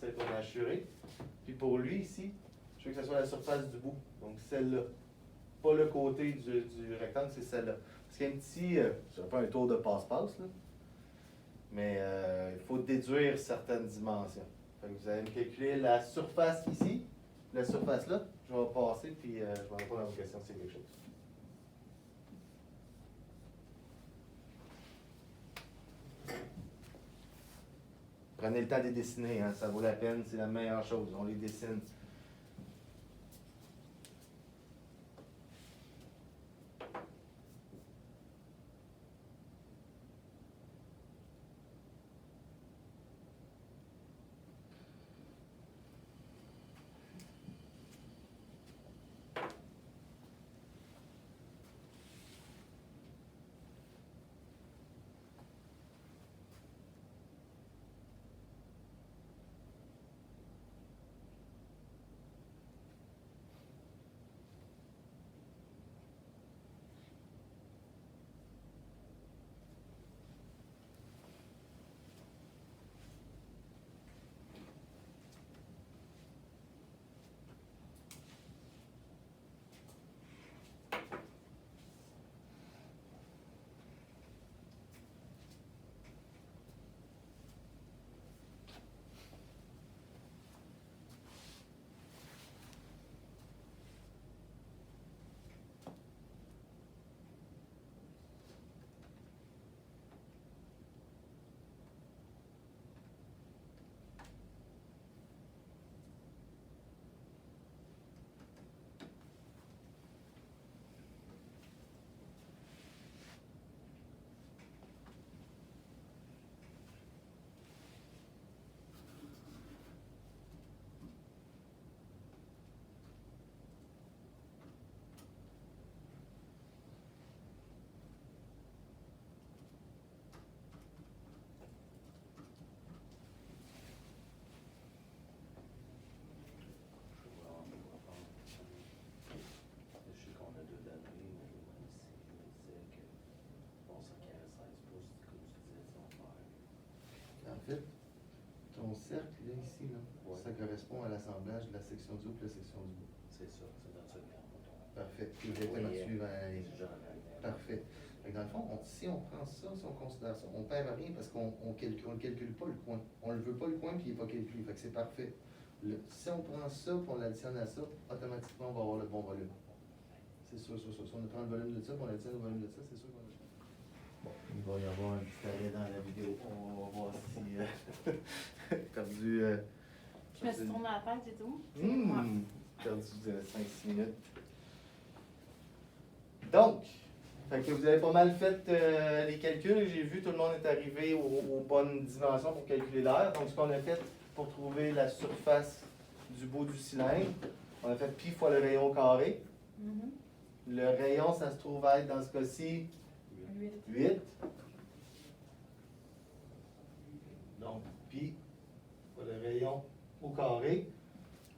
Celle qu'on a assurée. Puis pour lui, ici, je veux que ce soit la surface du bout. Donc celle-là. Pas le côté du rectangle, c'est celle-là. Parce qu'il y a un petit, c'est pas un tour de passe-passe, là. Mais il faut déduire certaines dimensions. Fait que vous allez me calculer la surface ici, la surface là. Je vais passer, puis je vais répondre à vos questions si c'est quelque chose. Prenez le temps de les dessiner, hein, ça vaut la peine, c'est la meilleure chose. On les dessine. Je sais qu'on a 2 données, mais même si on disait que bon, ça carré 16 pouces, comme tu disais, ça va faire. En fait, ton cercle là, ici, là, Ouais. ça correspond à l'assemblage de la section du haut et la section du bas. C'est ça, c'est dans ce cas. Parfait. Puis exactement Oui, suivant la ligne. c'est genre la ligne. Parfait. Fait que dans le fond, si on prend ça, si on considère ça, on perd rien parce qu'on ne calcule pas le coin. On ne le veut pas le coin puis il n'est pas calculé. Fait que c'est parfait. Si on prend ça et on l'additionne à ça, automatiquement on va avoir le bon volume. C'est sûr. Si on prend le volume de ça, puis on le tient au volume de ça, c'est sûr qu'on a. Bon, il va y avoir un petit arrêt dans la vidéo. On va voir si. Perdu. Je me suis tourné la tête et tout. Perdu 5-6 minutes. Donc, fait que vous avez pas mal fait les calculs. J'ai vu tout le monde est arrivé aux bonnes dimensions pour calculer l'air. Donc, ce qu'on a fait pour trouver la surface du bout du cylindre, on a fait pi fois le rayon au carré. Le rayon, ça se trouve être dans ce cas-ci 8. Donc, pi fois le rayon au carré.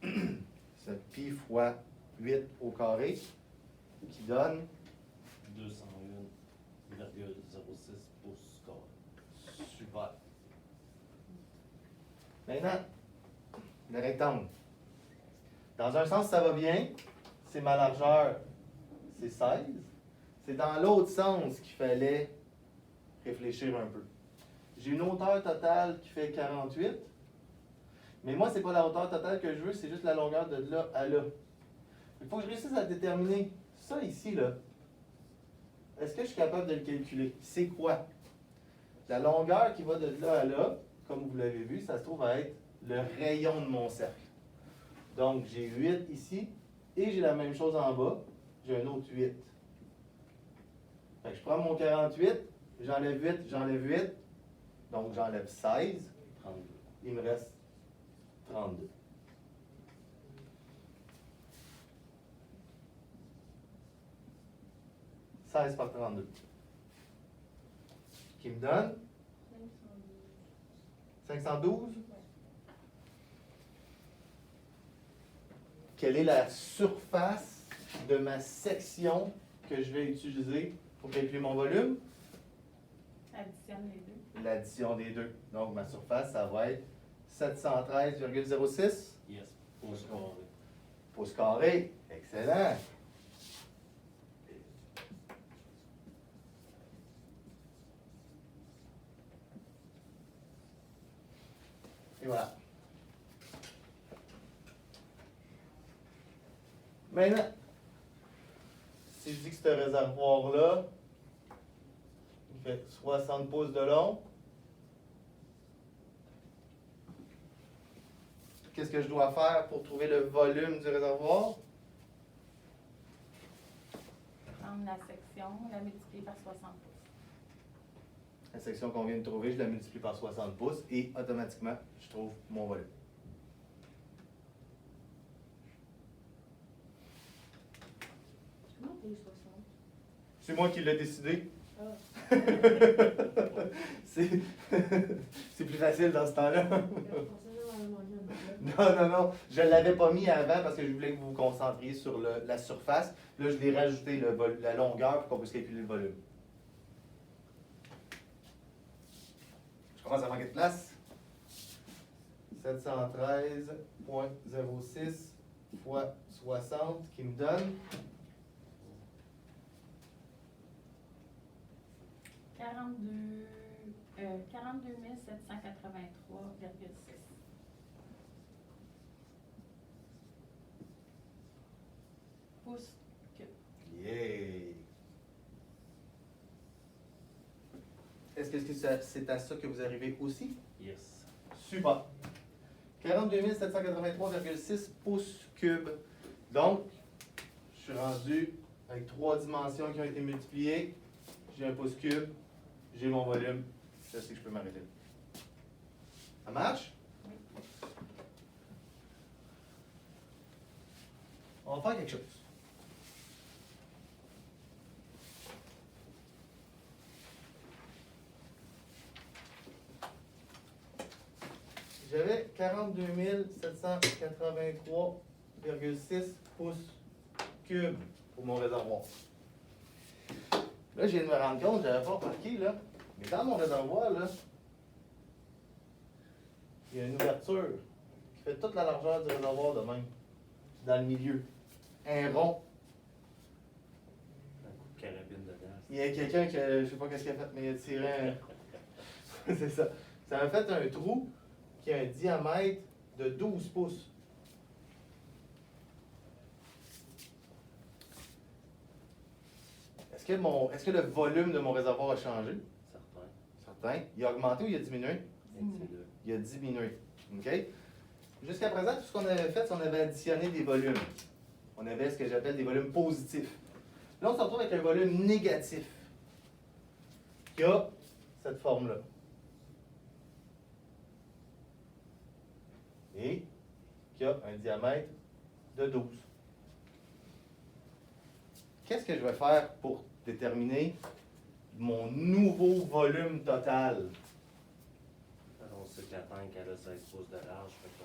C'est pi fois 8 au carré qui donne 201,06 pouces carrés. super. Maintenant, le rectangle. Dans un sens, ça va bien. C'est ma largeur, c'est 16. C'est dans l'autre sens qu'il fallait réfléchir un peu. J'ai une hauteur totale qui fait 48. Mais moi, c'est pas la hauteur totale que je veux, c'est juste la longueur de là à là. Il faut que je réussisse à déterminer ça ici, là. Est-ce que je suis capable de le calculer? C'est quoi? La longueur qui va de là à là, comme vous l'avez vu, ça se trouve à être le rayon de mon cercle. Donc, j'ai 8 ici, et j'ai la même chose en bas, j'ai un autre 8. Fait que je prends mon 48, j'enlève 8, j'enlève 8, donc j'enlève 16, 32. il me reste 32. « 16 par 32. Qui me donne 512. Quelle est la surface de ma section que je vais utiliser pour calculer mon volume? Additionne les deux. L'addition des deux. Donc, ma surface, ça va être 713,06 Yes, pouces carrés. pouces carrés. Excellent. Et voilà. Maintenant, si je dis que ce réservoir-là, il fait 60 pouces de long, qu'est-ce que je dois faire pour trouver le volume du réservoir? Prendre la section, la multiplier par 60 pouces. La section qu'on vient de trouver, je la multiplie par 60 pouces et automatiquement, je trouve mon volume. Comment t'as eu 60? C'est moi qui l'ai décidé. Ah. C'est plus facile dans ce temps-là. Je pensais que j'avais mangé un boulet. Non. Je ne l'avais pas mis avant parce que je voulais que vous vous concentriez sur la surface. Là, je l'ai rajouté la longueur pour qu'on puisse calculer le volume. Je commence à manquer de place. 713,06 fois 60 qui me donne 42 783,6. Pouces cubes. Yeah! Est-ce que c'est à ça que vous arrivez aussi? Yes. Super. 42 783,6 pouces cubes. Donc, je suis rendu avec 3 dimensions qui ont été multipliées. J'ai un pouce cube, j'ai mon volume. Je sais que je peux m'arrêter. Ça marche? Oui. On va faire quelque chose. J'avais 42 783,6 pouces cubes pour mon réservoir. Là, je viens de me rendre compte, je n'avais pas remarqué, là, mais dans mon réservoir, là, il y a une ouverture qui fait toute la largeur du réservoir de même, dans le milieu. Un rond. Un coup de carabine dedans. Il y a quelqu'un qui, je sais pas qu'est-ce qu'il a fait, mais il a tiré un... C'est ça. Ça a fait un trou qui a un diamètre de 12 pouces. est-ce que le volume de mon réservoir a changé? Certain. Certain. Il a augmenté ou il a diminué? Diminué. Il a diminué. OK? Jusqu'à présent, tout ce qu'on avait fait, c'est qu'on avait additionné des volumes. On avait ce que j'appelle des volumes positifs. Là, on se retrouve avec un volume négatif qui a cette forme-là. Et qui a un diamètre de 12. Qu'est-ce que je vais faire pour déterminer mon nouveau volume total? Alors, c'est que la tank, elle a 16 pouces de large, fait que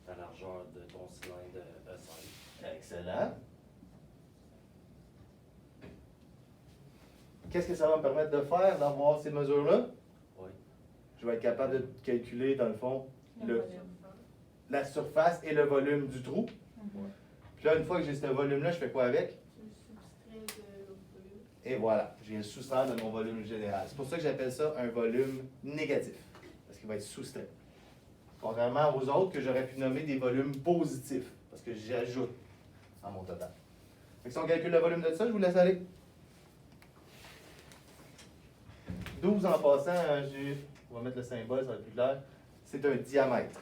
ta largeur de ton cylindre E5. Excellent. Qu'est-ce que ça va me permettre de faire, d'avoir ces mesures-là? Oui. Je vais être capable de calculer, dans le fond, Le volume. la surface et le volume du trou. Mhm. Puis là, une fois que j'ai ce volume-là, je fais quoi avec? Tu le soustrais de l'autre volume. Et voilà, j'ai le soustraire de mon volume général. C'est pour ça que j'appelle ça un volume négatif, parce qu'il va être soustrait. Contrairement aux autres que j'aurais pu nommer des volumes positifs, parce que j'ajoute à mon total. Fait que si on calcule le volume de ça, je vous laisse aller. 12 en passant, on va mettre le symbole, ça va être plus clair. C'est un diamètre.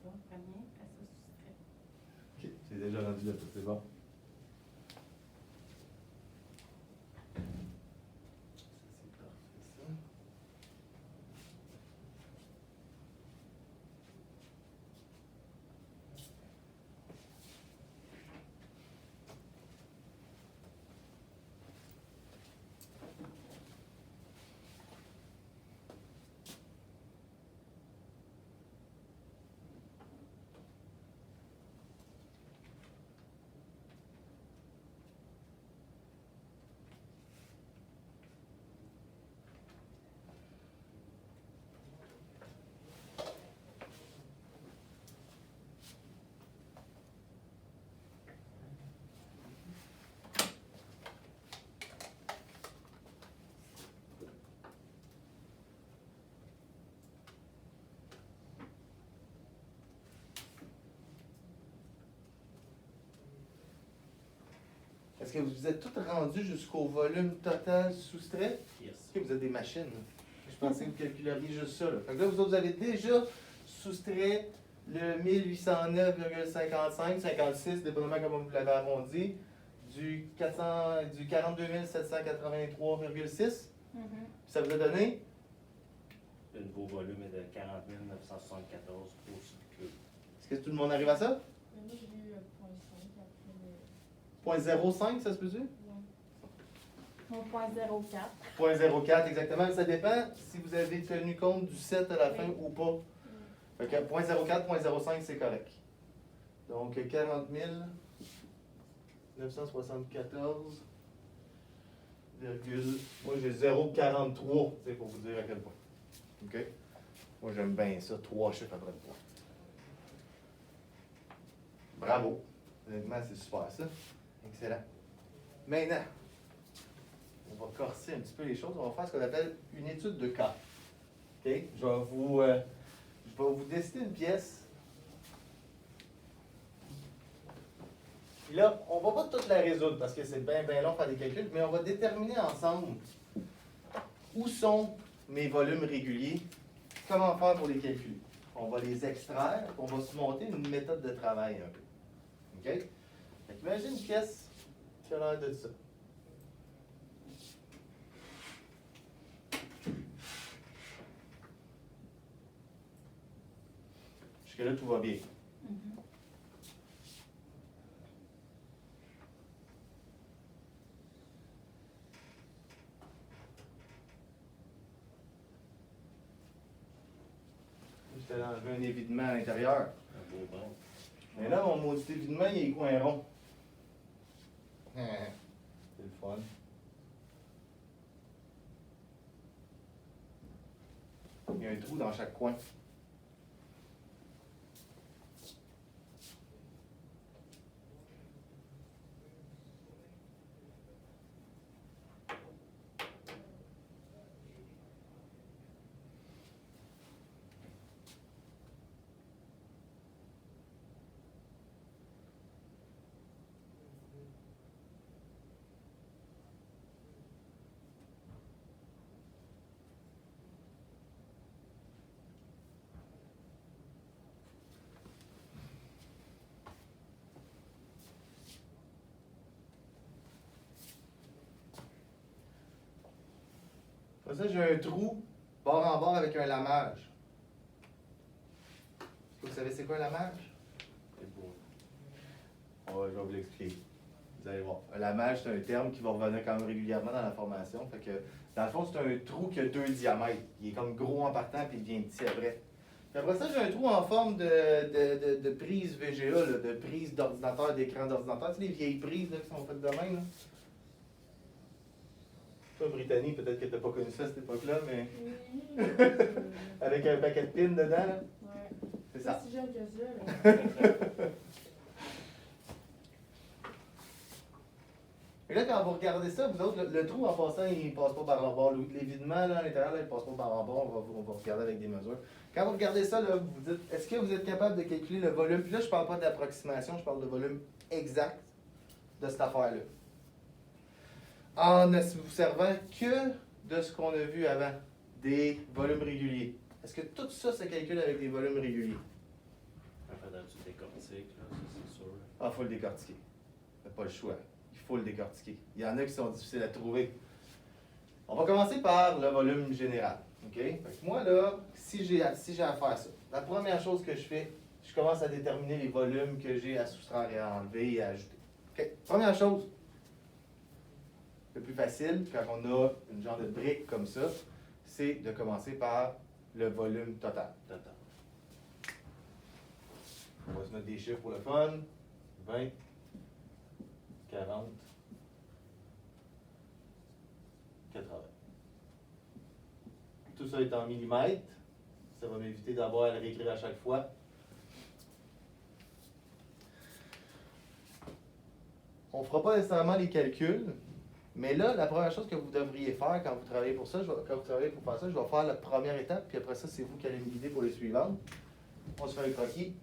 Ça, premier, après ça, soustrait. OK, c'est déjà rendu là, c'est bon. C'est parfait, ça. Est-ce que vous êtes tous rendus jusqu'au volume total soustrait? Yes. Ok, vous êtes des machines. Là. Je pensais que vous calculeriez juste ça. Là. Fait que là, vous autres, vous avez déjà soustrait le 1809,55, 56, dépendamment comment vous l'avez arrondi, du 42 783,6. Mhm. Ça vous a donné? Le nouveau volume est de 40 974 pouces cubes. Est-ce que tout le monde arrive à ça? Mais moi, j'ai eu 0.5 après le. 0.05, ça se peut-tu? Ouais. Mon point 04. 0.04 exactement. Ça dépend si vous avez tenu compte du 7 à la fin ou pas. Fait que 0.04, 0.05, c'est correct. Donc 40 974, moi j'ai 0,43, c'est pour vous dire à quel point. OK? Moi j'aime bien ça, 3 chiffres après le point. Bravo. Honnêtement, c'est super ça. Excellent. Maintenant, on va corser un petit peu les choses. On va faire ce qu'on appelle une étude de cas. OK? Je vais vous dessiner une pièce. Puis là, on ne va pas toute la résoudre parce que c'est bien long de faire des calculs, mais on va déterminer ensemble où sont mes volumes réguliers, comment faire pour les calculer. On va les extraire, puis on va se monter une méthode de travail un peu. OK? Fait qu'imagine une pièce qui a l'air de ça. Jusque-là, tout va bien. Je t'ai enlevé un évidement à l'intérieur. Un beau bon. Mais là, mon maudit évidement, il est coin rond. C'est le fun. Il y a un trou dans chaque coin. Pour ça, j'ai un trou bord en bord avec un lamage. Est-ce que vous savez c'est quoi un lamage? C'est beau. Je vais vous l'expliquer. Vous allez voir. Un lamage, c'est un terme qui va revenir quand même régulièrement dans la formation. Fait que, dans le fond, c'est un trou qui a 2 diamètres. Il est comme gros en partant puis il devient petit après. Puis après ça, j'ai un trou en forme de prise VGA, là, de prise d'ordinateur, d'écran d'ordinateur. Tu sais, les vieilles prises là, qui sont faites de même. Là. Toi, Brittany, peut-être que tu n'as pas connu ça à cette époque-là, mais. Oui. Avec un paquet de pins dedans, là. Ouais. C'est ça. Si jeune que ça, là. Et là, quand vous regardez ça, vous autres, le trou en passant, il ne passe pas par en bord. L'évidement, là, à l'intérieur, là, il ne passe pas par en bord. On va regarder avec des mesures. Quand vous regardez ça, là, vous dites, est-ce que vous êtes capable de calculer le volume? Puis là, je ne parle pas d'approximation, je parle de volume exact de cette affaire-là. En ne vous servant que de ce qu'on a vu avant, des volumes réguliers. Est-ce que tout ça se calcule avec des volumes réguliers? Après, tu décortiques, là, ça c'est sûr. Ah, il faut le décortiquer. Il n'y a pas le choix. Il faut le décortiquer. Il y en a qui sont difficiles à trouver. On va commencer par le volume général. OK? Fait que moi, là, si j'ai à faire ça, la première chose que je fais, je commence à déterminer les volumes que j'ai à soustraire et à enlever et à ajouter. OK? Première chose, le plus facile, quand on a une genre de brique comme ça, c'est de commencer par le volume total. Total. On va se mettre des chiffres pour le fun. 20, 40, 80. Tout ça est en millimètres. Ça va m'éviter d'avoir à le réécrire à chaque fois. On ne fera pas nécessairement les calculs, mais là, la première chose que vous devriez faire quand vous travaillez pour ça, quand vous travaillez pour faire ça, je vais faire la première étape, puis après ça, c'est vous qui allez me guider pour les suivantes. On se fait un croquis.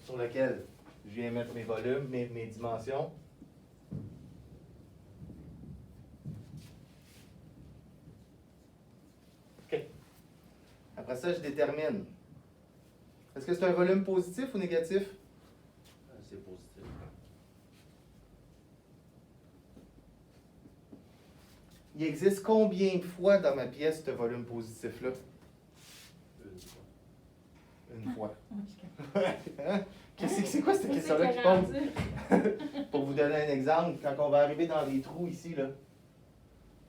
Sur lequel je viens mettre mes volumes, mes dimensions. OK. Après ça, je détermine. Est-ce que c'est un volume positif ou négatif? C'est positif. il existe combien de fois dans ma pièce ce volume positif-là? Une fois. Une fois. Hein? C'est quoi cette Où question-là c'est qui qu'il est tombe? rendu? Pour vous donner un exemple, quand on va arriver dans les trous ici, là,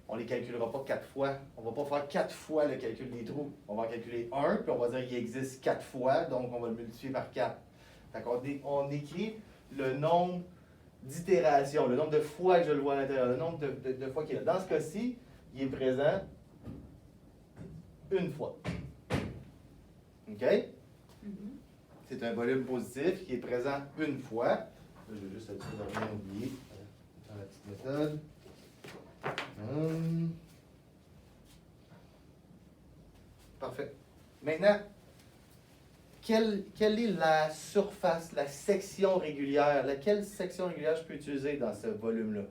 on ne les calculera pas 4 fois. On ne va pas faire 4 fois le calcul des trous. On va en calculer 1, puis on va dire qu'il existe 4 fois, donc on va le multiplier par 4. Fait qu'on on écrit le nombre d'itérations, le nombre de fois que je le vois à l'intérieur, le nombre de fois qu'il est là. Dans ce cas-ci, il est présent une fois. OK? Mhm. C'est un volume positif qui est présent une fois. Là, je vais juste être sûr de rien oublier dans la petite méthode. Parfait. Maintenant, quelle est la surface, la section régulière? Laquelle section régulière je peux utiliser dans ce volume-là?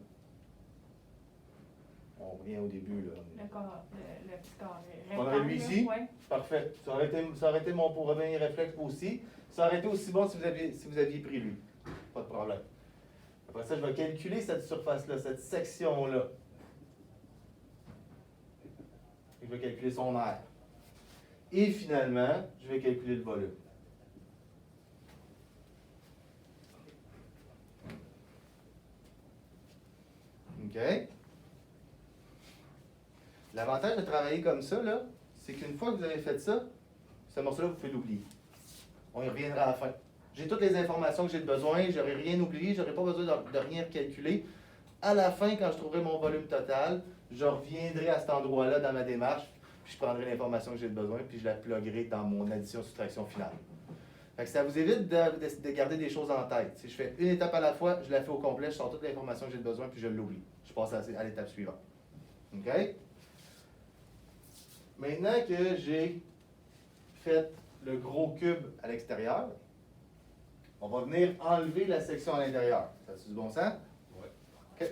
On revient au début, là. Le petit carré. On aurait lui Rectangle, ici? ouais. Parfait. Ça aurait été mon premier réflexe aussi. Ça aurait été aussi bon si vous aviez pris lui. Pas de problème. Après ça, je vais calculer cette surface-là, cette section-là. Et je vais calculer son aire. Et finalement, je vais calculer le volume. OK? L'avantage de travailler comme ça, là, c'est qu'une fois que vous avez fait ça, ce morceau-là, vous pouvez l'oublier. On y reviendra à la fin. J'ai toutes les informations que j'ai besoin, je n'aurai rien oublié, je n'aurai pas besoin de rien calculer. À la fin, quand je trouverai mon volume total, je reviendrai à cet endroit-là dans ma démarche, puis je prendrai l'information que j'ai besoin, puis je la pluguerai dans mon addition-soustraction finale. Fait que ça vous évite de garder des choses en tête. Si je fais une étape à la fois, je la fais au complet, je sors toute l'information que j'ai besoin, puis je l'oublie. Je passe à l'étape suivante. OK? Maintenant que j'ai fait le gros cube à l'extérieur, on va venir enlever la section à l'intérieur. Ça a-tu du bon sens? Oui. OK.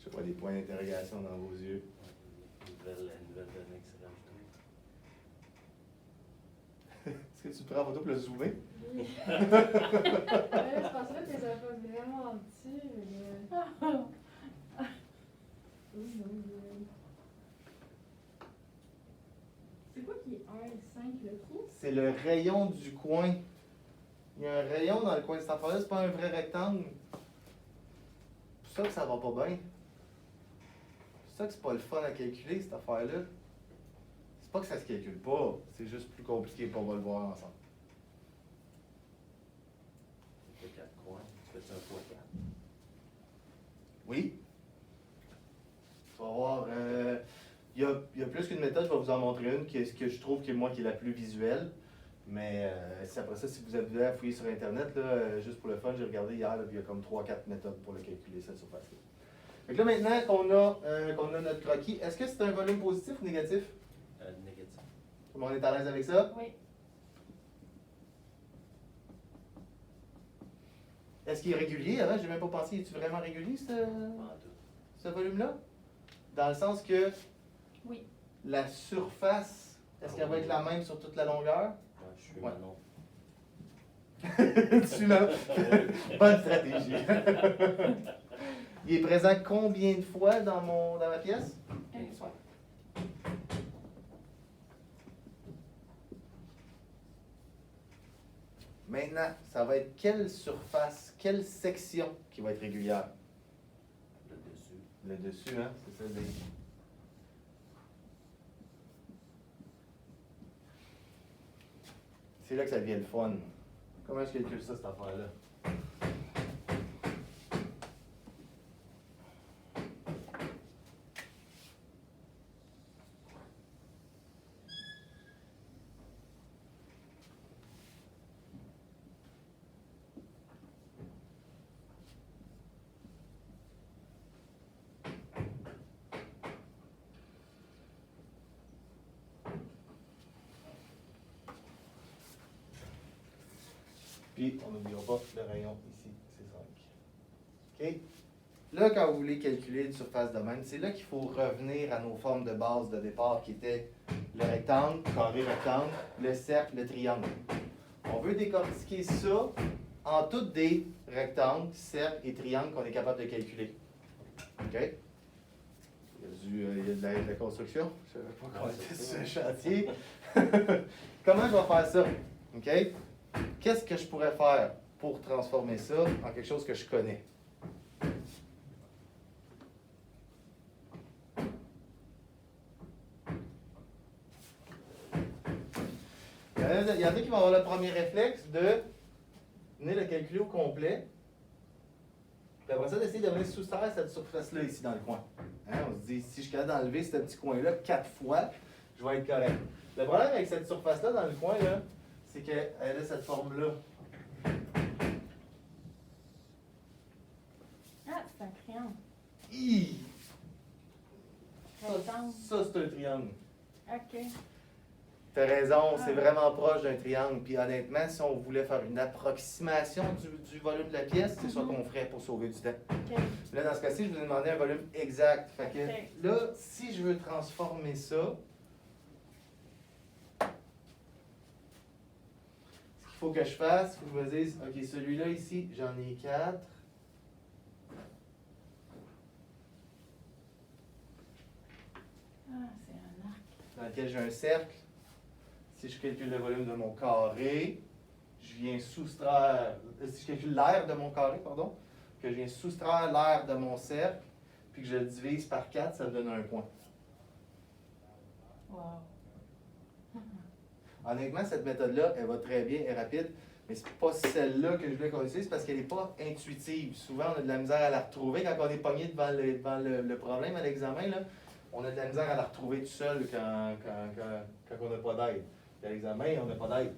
Je vois des points d'interrogation dans vos yeux. Une nouvelle donnée qui s'est rajoutée. Est-ce que tu prends en photo pour le zoomer? Oui. Je pensais que tu les avais pas vraiment petits, mais. C'est quoi qui est 1 et 5, le trou? C'est le rayon du coin. Il y a un rayon dans le coin de cette affaire-là, c'est pas un vrai rectangle. C'est pour ça que ça va pas bien. C'est pour ça que c'est pas le fun à calculer, cette affaire-là. C'est pas que ça se calcule pas, c'est juste plus compliqué, puis on va le voir ensemble. Tu fais 4 coins, tu fais un fois 4. Oui. Tu vas voir, il y a plus qu'une méthode, je vais vous en montrer une que je trouve qui est la plus visuelle. Mais après ça, si vous avez à fouiller sur Internet, là, juste pour le fun, j'ai regardé hier, là, puis il y a comme 3-4 méthodes pour le calculer, cette surface-là. Fait que là, maintenant qu'on a notre croquis, est-ce que c'est un volume positif ou négatif? Négatif. Tout le monde est à l'aise avec ça? Oui. Est-ce qu'il est régulier? Avant, j'ai même pas pensé, est-tu vraiment régulier, Pas en tout. ce volume-là? Dans le sens que Oui. la surface, est-ce qu'elle va être la même sur toute la longueur? Ouais, je suis Ouais. Manon. Tu l'as. Bonne stratégie. Il est présent combien de fois dans ma pièce? Une fois. Maintenant, ça va être quelle surface, quelle section qui va être régulière? Le dessus. Le dessus, hein? C'est ça. C'est là que ça devient le fun. Comment je calcule ça, cette affaire-là? Puis, on n'oubliera pas le rayon ici, c'est 5. OK? Là, quand vous voulez calculer une surface de même, c'est là qu'il faut revenir à nos formes de base de départ qui étaient le rectangle, carré rectangle, le cercle, le triangle. On veut décortiquer ça en toutes des rectangles, cercles et triangles qu'on est capable de calculer. OK? Il y a de la construction. Je ne savais pas qu'on était sur un chantier. Comment je vais faire ça? OK? Qu'est-ce que je pourrais faire pour transformer ça en quelque chose que je connais? Il y en a qui vont avoir le premier réflexe de venir le calculer au complet. Puis après ça, d'essayer de venir soustraire cette surface-là ici dans le coin. Hein, on se dit, si je suis capable d'enlever ce petit coin-là 4 fois, je vais être correct. Le problème avec cette surface-là dans le coin, là, c'est qu'elle a cette forme-là. Ah, c'est un triangle. Hi! Rectangle. Ça, c'est un triangle. OK. T'as raison, c'est Ah. vraiment proche d'un triangle. Puis honnêtement, si on voulait faire une approximation du volume de la pièce, c'est ça qu'on ferait pour sauver du temps. OK. Là, dans ce cas-ci, je vous ai demandé un volume exact. Fait que Parfait. là, si je veux transformer ça, ce qu'il faut que je fasse, il faut que je me dise, OK, celui-là ici, j'en ai 4. Ah, c'est un arc. Dans lequel j'ai un cercle. Si je calcule le volume de mon carré, je viens soustraire, si je calcule l'aire de mon carré, pardon, que je viens soustraire l'aire de mon cercle, puis que je le divise par 4, ça me donne un point. Wow. Honnêtement, cette méthode-là, elle va très bien, elle est rapide, mais c'est pas celle-là que je voulais qu'on utilise parce qu'elle n'est pas intuitive. Souvent, on a de la misère à la retrouver quand on est pogné devant le problème à l'examen, là. On a de la misère à la retrouver tout seul quand on n'a pas d'aide. À l'examen, on n'a pas d'aide.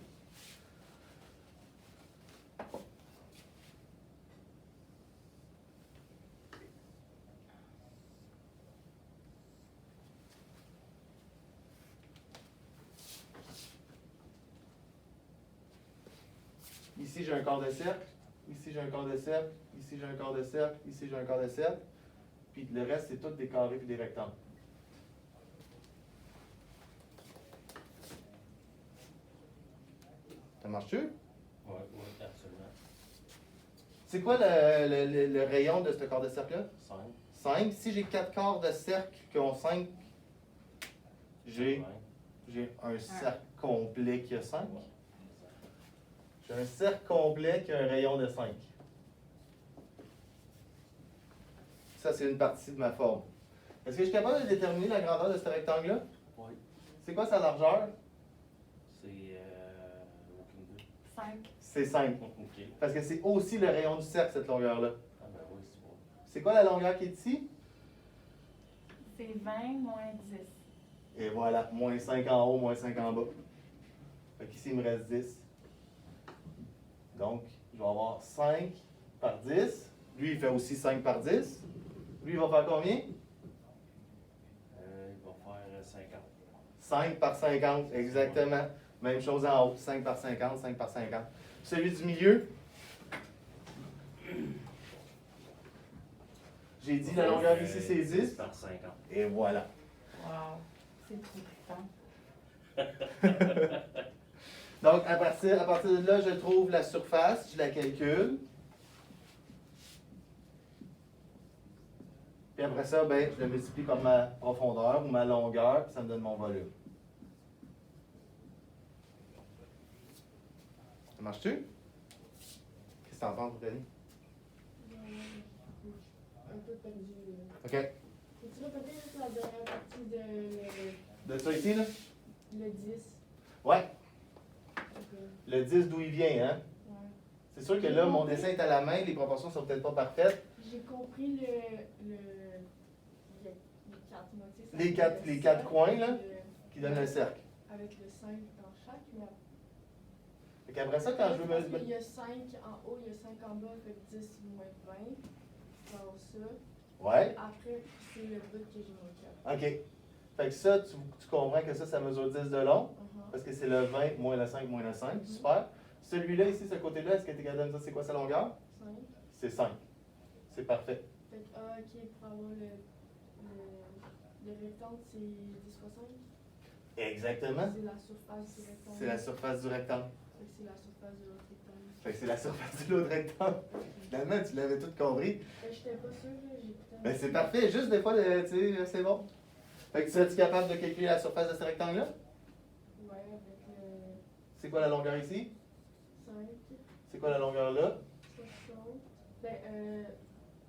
Ici, j'ai un quart de cercle. Ici, j'ai un quart de cercle. Ici, j'ai un quart de cercle. Ici, j'ai un quart de cercle. Puis le reste, c'est tous des carrés et des rectangles. Ça marche-tu? Oui, absolument. C'est quoi le rayon de ce quart de cercle-là? 5. 5. Si j'ai 4 quarts de cercle qui ont 5, j'ai un cercle complet qui a 5. J'ai un cercle complet qui a un rayon de 5. Ça, c'est une partie de ma forme. Est-ce que je suis capable de déterminer la grandeur de ce rectangle-là? Oui. C'est quoi sa largeur? C'est aucune idée. 5. C'est 5. OK. Parce que c'est aussi le rayon du cercle, cette longueur-là. Ah ben oui, c'est bon. C'est quoi la longueur qui est ici? C'est 20 moins 10. Et voilà, moins 5 en haut, moins 5 en bas. Fait qu'ici, il me reste 10. Donc, je vais avoir 5 par 10. Lui, il fait aussi 5 par 10. Lui, il va faire combien? Il va faire 50. 5 par 50, exactement. Même chose en haut, 5 par 50, 5 par 50. Celui du milieu? J'ai dit la longueur ici, c'est 10. Par 50. Et voilà. Wow. C'est trop trippant. Donc, à partir de là, je trouve la surface, je la calcule. Puis après ça, ben, je le multiplie par ma profondeur ou ma longueur, puis ça me donne mon volume. Ça marche-tu? Qu'est-ce que t'en penses, Denis? Un peu perdu. OK. Tu répéter juste la dernière partie De ça ici, là? le 10? Ouais. Ok. Le 10, d'où il vient, hein? Ouais. C'est sûr que là, mon dessin est à la main, les proportions sont peut-être pas parfaites. J'ai compris les 4 moitiés. ça Les fait quatre- le les quatre cercle, coins, là? le- Qui donne le cercle. Avec le 5 dans chaque, mais Fait qu'après ça, quand je veux parce me. qu'il y a 5 en haut, il y a 5 en bas, fait que 10 moins 20. Dans ça. Ouais. Après, c'est le bout que j'ai manqué. OK. Fait que ça, tu comprends que ça mesure 10 de long, parce que c'est le 20 moins le 5 moins le 5. Super. Celui-là, ici, ce côté-là, est-ce que tu es capable de me dire c'est quoi sa longueur? 5. C'est 5. C'est parfait. Fait que, ok, pour avoir le rectangle, c'est 10 x 5. Exactement. C'est la surface du rectangle. C'est la surface du rectangle. Fait que c'est la surface de l'autre rectangle. Fait que c'est la surface de l'autre rectangle. Finalement, tu l'avais tout compris. J'étais pas sûre, là, j'écoutais. Ben, c'est parfait. Juste des fois, tu sais, c'est bon. Fait que serais-tu capable de calculer la surface de ce rectangle-là? Ouais, avec le C'est quoi la longueur ici? 5, C'est quoi la longueur là? 60. Ben,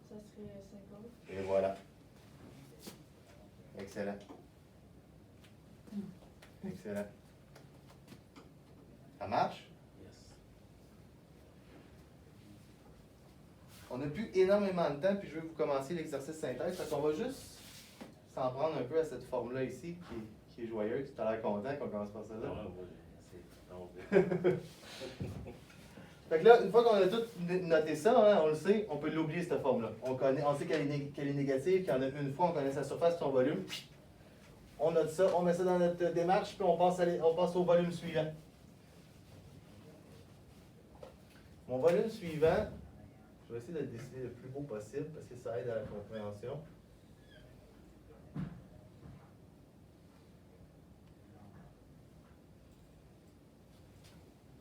ça serait 50. Et voilà. Excellent. Excellent. Ça marche? Yes. On n'a plus énormément de temps, puis je vais vous commencer l'exercice synthèse. Fait qu'on va juste s'en prendre un peu à cette forme-là ici, qui est joyeuse. Tu as l'air content qu'on commence par ça là? Ouais, ouais, c'est donc. Fait que là, une fois qu'on a tout noté ça, hein, on le sait, on peut l'oublier cette forme-là. On sait qu'elle est négative, qu'il y en a une fois, on connaît sa surface et son volume. On note ça, on met ça dans notre démarche, puis on passe au volume suivant. Mon volume suivant, je vais essayer de le dessiner le plus beau possible parce que ça aide à la compréhension.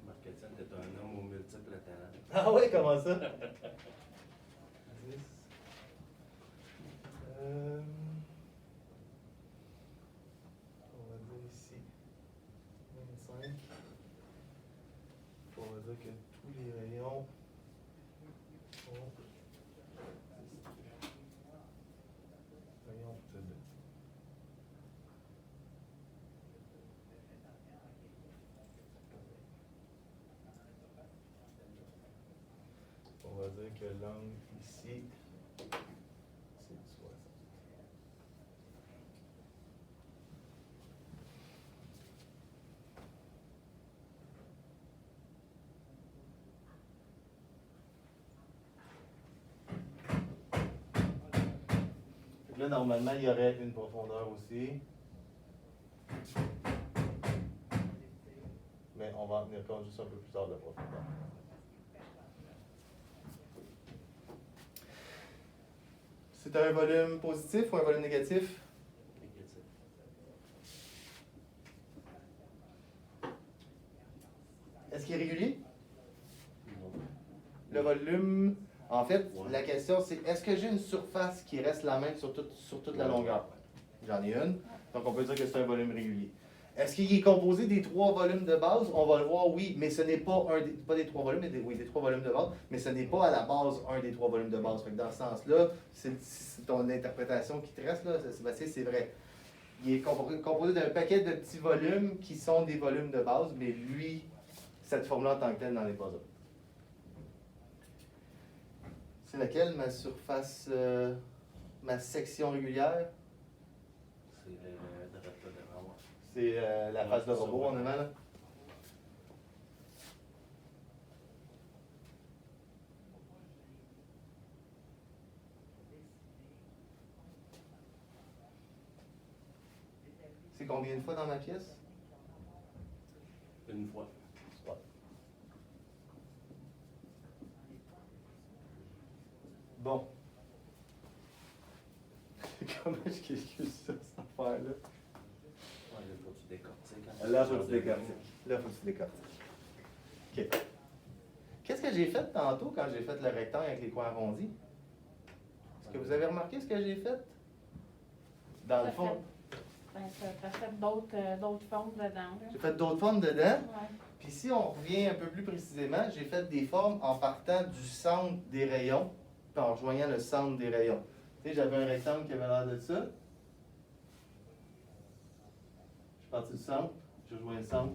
Marc-Étienne, t'es un homme aux multiples talents. Ah ouais, comment ça? 10. On va dire ici 25. On va dire que tous les rayons sont rayons de 2. On va dire que l'angle ici, c'est 60. Fait que là, normalement, il y aurait une profondeur aussi. Mais on va en tenir compte juste un peu plus tard de la profondeur. C'est un volume positif ou un volume négatif? Négatif. Est-ce qu'il est régulier? Non. Le volume, en fait, Ouais. la question c'est est-ce que j'ai une surface qui reste la même sur toute la Ouais. longueur? J'en ai une, donc on peut dire que c'est un volume régulier. Est-ce qu'il est composé des 3 volumes de base? On va le voir, oui, mais ce n'est pas pas des 3 volumes, mais des 3 volumes de base, mais ce n'est pas à la base un des 3 volumes de base. Fait que dans ce sens-là, c'est ton interprétation qui te reste, là, Sébastien, c'est vrai. Il est composé d'un paquet de petits volumes qui sont des volumes de base, mais lui, cette forme-là en tant que telle n'en est pas un. C'est laquelle, ma surface, ma section régulière? C'est le drap de devant. C'est la face de robot en avant, là. C'est combien de fois dans ma pièce? Une fois. Super. Bon. comment je calcule ça, cette affaire-là? Ouais, là, faut que tu décortiques. Là, faut que tu décortiques. Là, faut que tu décortiques. OK. Qu'est-ce que j'ai fait tantôt quand j'ai fait le rectangle avec les coins arrondis? Est-ce que vous avez remarqué ce que j'ai fait? Dans le fond, T'as fait d'autres formes dedans. Là. j'ai fait d'autres formes dedans. Ouais. Puis si on revient un peu plus précisément, j'ai fait des formes en partant du centre des rayons, puis en rejoignant le centre des rayons. Tu sais, j'avais un rectangle qui avait l'air de ça. Je suis parti du centre, je rejoins le centre.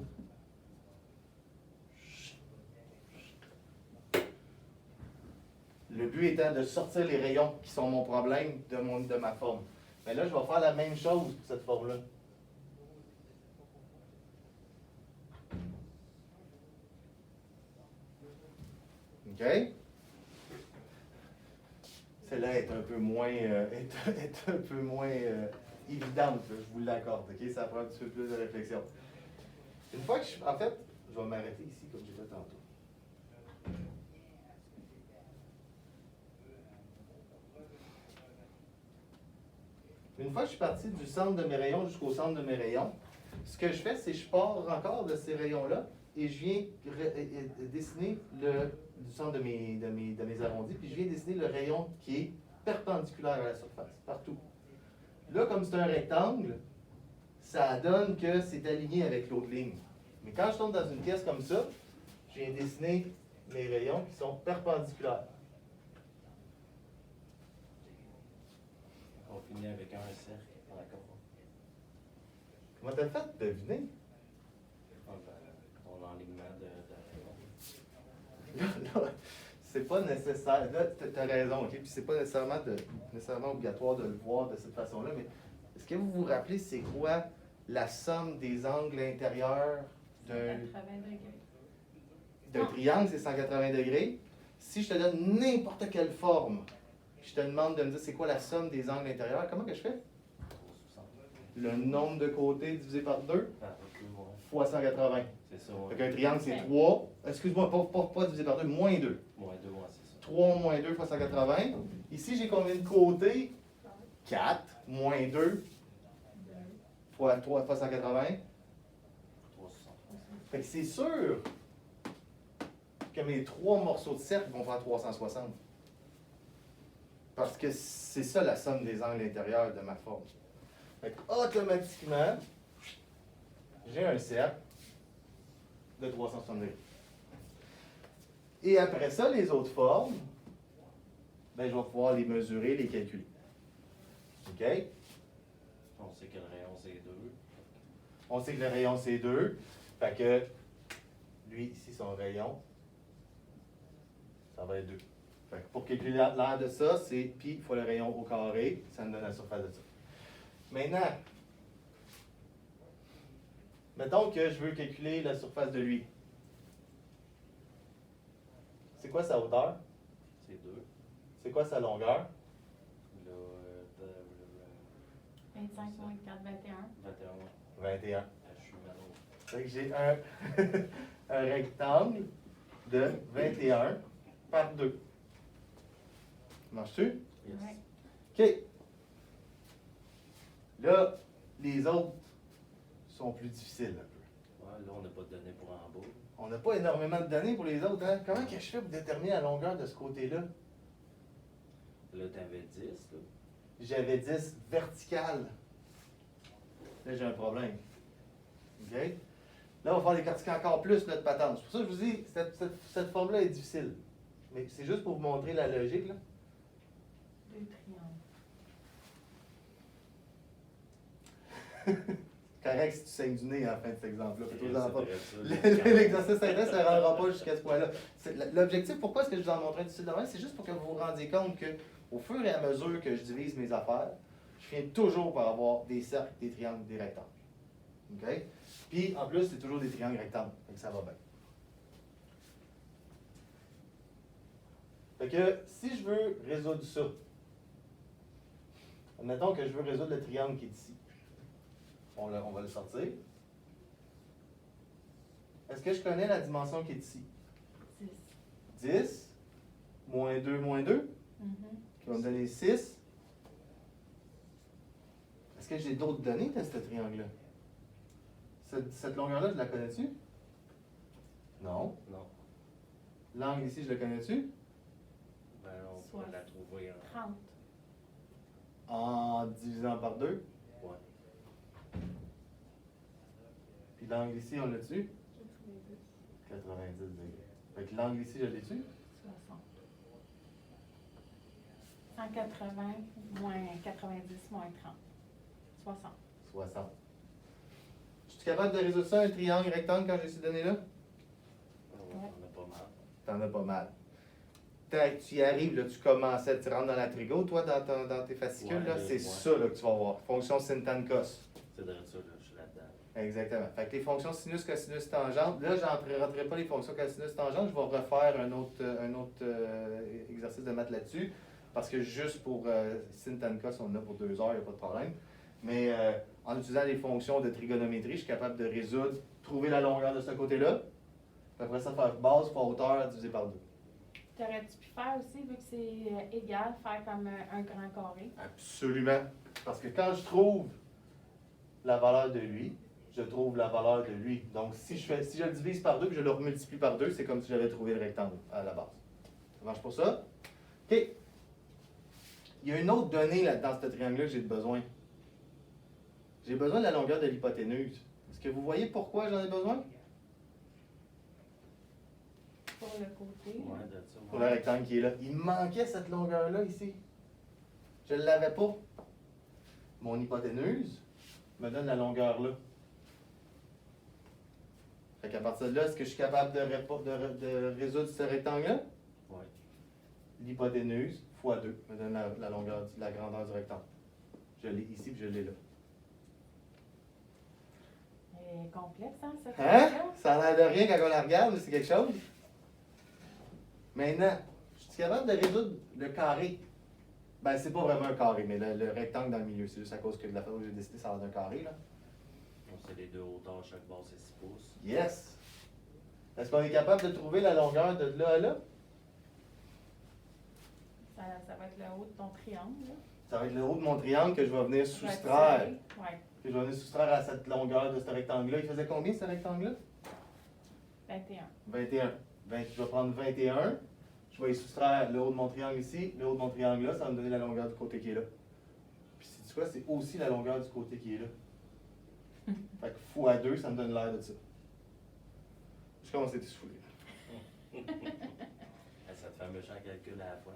Le but étant de sortir les rayons qui sont mon problème de ma forme. Mais là, je vais faire la même chose pour cette forme-là. OK? Celle-là est un peu moins, est un peu moins évidente, là, je vous l'accorde. OK? Ça prend un petit peu plus de réflexion. Une fois que je... En fait, je vais m'arrêter ici comme j'ai fait tantôt. Une fois que je suis parti du centre de mes rayons jusqu'au centre de mes rayons, ce que je fais, c'est que je pars encore de ces rayons-là et je viens dessiner du centre de mes arrondis, puis je viens dessiner le rayon qui est perpendiculaire à la surface, partout. Là, comme c'est un rectangle, ça donne que c'est aligné avec l'autre ligne. Mais quand je tombe dans une pièce comme ça, je viens dessiner mes rayons qui sont perpendiculaires. On finit avec un cercle dans la cour. Comment t'as fait de deviner? Ton enlignement de Là, c'est pas nécessaire. Là, tu as raison, OK? Puis c'est pas nécessairement obligatoire de le voir de cette façon-là, mais est-ce que vous vous rappelez c'est quoi la somme des angles intérieurs d'un 180 degrés. triangle, c'est 180 degrés? Si je te donne n'importe quelle forme, je te demande de me dire c'est quoi la somme des angles intérieurs, comment que je fais? 360. Le nombre de côtés divisé par 2 Ah, ok, ouais. fois 180. C'est ça, Fait ouais. qu'un triangle, c'est 3. Excuse-moi, pas divisé par 2, moins 2. Moins 2, ouais, c'est ça. 3 moins 2 fois 180. Ici, j'ai combien de côtés? 4 moins 2 fois 3 fois 180. 360. Fait que c'est sûr que mes 3 morceaux de cercle vont faire 360. Parce que c'est ça la somme des angles intérieurs de ma forme. Fait que automatiquement, j'ai un cercle de 360 degrés. Et après ça, les autres formes, ben, je vais pouvoir les mesurer, les calculer. OK? On sait que le rayon c'est 2. On sait que le rayon, c'est 2. Fait que, lui, ici, son rayon, ça va être 2. Fait que pour calculer l'aire de ça, c'est pi fois le rayon au carré. Ça me donne la surface de ça. Maintenant, mettons que je veux calculer la surface de lui. C'est quoi sa hauteur? C'est 2. C'est quoi sa longueur? Là, 25 moins 4, 21. 21, ouais. 21. Je suis mal au. Fait que j'ai un rectangle de 21 par 2. Marche-tu? Yes. Ouais. OK. Là, les autres sont plus difficiles un peu. Ouais, là, on n'a pas de données pour en bas. On n'a pas énormément de données pour les autres. Hein? Comment que je fais pour déterminer la longueur de ce côté-là? Là, t'avais 10, là. J'avais 10 verticales. Là, j'ai un problème. OK? Là, on va faire des verticales encore plus notre patente. C'est pour ça que je vous dis, cette forme-là est difficile. Mais c'est juste pour vous montrer la logique, là. 2 triangles. Correct si tu saignes du nez à la fin de cet exemple-là. Fais-toi-en pas. C'est L'exercice interne, ça ne rendra pas jusqu'à ce point-là. L'objectif, pourquoi est-ce que je vous en montre un difficile de même? C'est juste pour que vous vous rendiez compte qu'au fur et à mesure que je divise mes affaires, je finis toujours par avoir des cercles, des triangles, des rectangles. OK? Puis, en plus, c'est toujours des triangles rectangles. Donc, ça va bien. Fait que, si je veux résoudre ça, admettons que je veux résoudre le triangle qui est ici. On va le sortir. Est-ce que je connais la dimension qui est ici? 6. 10, moins 2, qui va me donner 6. Est-ce que j'ai d'autres données de ce triangle-là? Cette longueur-là, je la connais-tu? Non. Non. L'angle ici, je le connais-tu? Ben, on pourrait la trouver en. 30. En divisant par 2. Ouais. Puis l'angle ici, on l'a-tu? 90. 90 degrés. Fait que l'angle ici, je l'ai-tu? 60. 180 moins 90 moins 30. 60. 60. Je suis capable de résoudre ça, un triangle rectangle, quand j'ai ces données-là? On a pas mal. T'en as pas mal. Tu y arrives, là, tu commençais, tu rentres dans la trigo, toi, dans tes fascicules, là, Ouais, c'est ouais. ça là, que tu vas voir. Fonction sin tan cos. C'est de ça, là, je suis là-dedans. Exactement. Fait que les fonctions sinus, cosinus, tangente, là, je n'entrerai pas les fonctions cosinus, tangente, je vais refaire un autre exercice de maths là-dessus, parce que juste pour sin tan cos, on en a pour 2 heures, il n'y a pas de problème. Mais en utilisant les fonctions de trigonométrie, je suis capable de résoudre, trouver la longueur de ce côté-là, puis après ça, faire base fois hauteur divisé par 2. T'aurais-tu pu faire aussi, vu que c'est égal, faire comme un grand carré? Absolument. Parce que quand je trouve la valeur de lui, je trouve la valeur de lui. Donc, si je le divise par 2 et je le remultiplie par 2, c'est comme si j'avais trouvé le rectangle à la base. Ça marche pour ça? OK. Il y a une autre donnée là, dans ce triangle-là que j'ai besoin. J'ai besoin de la longueur de l'hypoténuse. Est-ce que vous voyez pourquoi j'en ai besoin? Pour le côté. Ouais, de ça. Pour le rectangle qui est là. Il me manquait cette longueur-là ici. Je ne l'avais pas. Mon hypoténuse me donne la longueur là. Fait qu'à partir de là, est-ce que je suis capable de résoudre ce rectangle-là? Ouais. L'hypoténuse fois 2 me donne la longueur, la grandeur du rectangle. Je l'ai ici puis je l'ai là. C'est complexe, hein, cette Hein? chose-là? Ça a l'air de rien quand on la regarde, mais c'est quelque chose. Maintenant, je suis capable de résoudre le carré. Ben, c'est pas vraiment un carré, mais le rectangle dans le milieu. C'est juste à cause que de la façon que j'ai décidé, ça a l'air d'un carré, là. Donc, c'est les deux hauteurs, chaque base, c'est 6 pouces. Yes! Est-ce qu'on est capable de trouver la longueur de là à là? Ça va être le haut de ton triangle, là. Ça va être le haut de mon triangle que je vais venir Tu vas soustraire. tirer. Ouais. Que je vais venir soustraire à cette longueur de ce rectangle-là. Il faisait combien ce rectangle-là? 21. 21. Je vais prendre 21. Je vais y soustraire le haut de mon triangle ici, le haut de mon triangle là. Ça va me donner la longueur du côté qui est là. Puis tu vois, c'est aussi la longueur du côté qui est là. Fait que fois 2, ça me donne l'air de ça. Je commence à être essoufflé. Ça te fait un méchant calcul à la fin.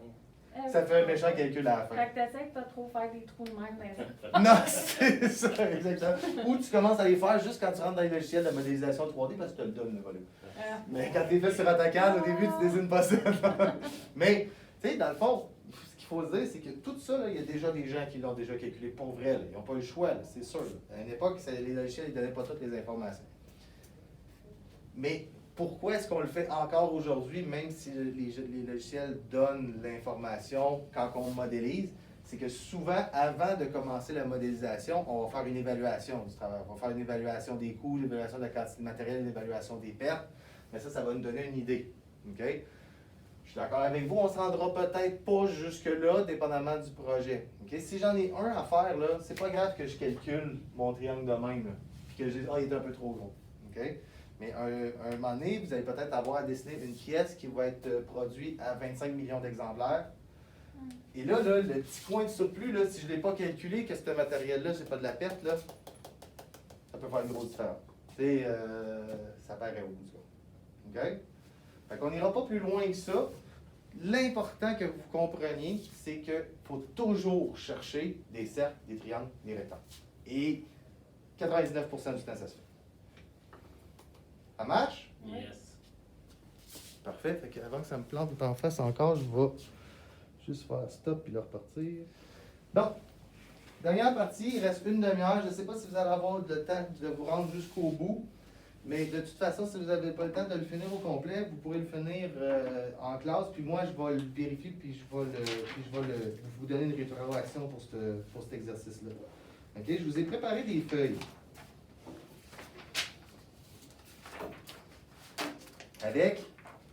Ça fait un méchant calcul à la fin. Fait que t'essaies de pas trop faire des trous de même, mais Non, c'est ça, exactement. Ou tu commences à les faire juste quand tu rentres dans les logiciels de modélisation 3D parce que tu te le donnes le volume. Mais quand tu es fait sur AutoCAD, au début, tu dessines pas ça. Mais, tu sais, dans le fond, ce qu'il faut se dire, c'est que tout ça, là, il y a déjà des gens qui l'ont déjà calculé pour vrai. Là. Ils n'ont pas eu le choix, là, c'est sûr. Là. À une époque, les logiciels ne donnaient pas toutes les informations. Mais pourquoi est-ce qu'on le fait encore aujourd'hui, même si les logiciels donnent l'information quand on modélise? C'est que souvent, avant de commencer la modélisation, on va faire une évaluation du travail. On va faire une évaluation des coûts, l'évaluation de la quantité de matériel, l'évaluation des pertes. Mais ça va nous donner une idée. OK? Je suis d'accord avec vous, on ne se rendra peut-être pas jusque-là, dépendamment du projet. OK? Si j'en ai un à faire, là, c'est pas grave que je calcule mon triangle de même. Là, puis que je dise, ah, il est un peu trop gros. OK? Mais un moment donné, vous allez peut-être avoir à dessiner une pièce qui va être produite à 25 millions d'exemplaires. Et là, le petit coin de surplus, là, si je ne l'ai pas calculé, que ce matériel-là, c'est pas de la perte, là, ça peut faire une grosse différence. Ça paraît au bout du compte. OK? Fait qu'on n'ira pas plus loin que ça. L'important que vous compreniez, c'est qu'il faut toujours chercher des cercles, des triangles, des rectangles. Et 99% du temps, ça se fait. Ça marche? Yes. Parfait. Fait qu'avant que ça me plante en face encore, je vais juste faire stop et le repartir. Donc, dernière partie, il reste une demi-heure. Je ne sais pas si vous allez avoir le temps de vous rendre jusqu'au bout. Mais de toute façon, si vous n'avez pas le temps de le finir au complet, vous pourrez le finir en classe. Puis moi, je vais le vérifier, puis je vais vous donner une rétroaction pour cet exercice-là. OK? Je vous ai préparé des feuilles. Avec,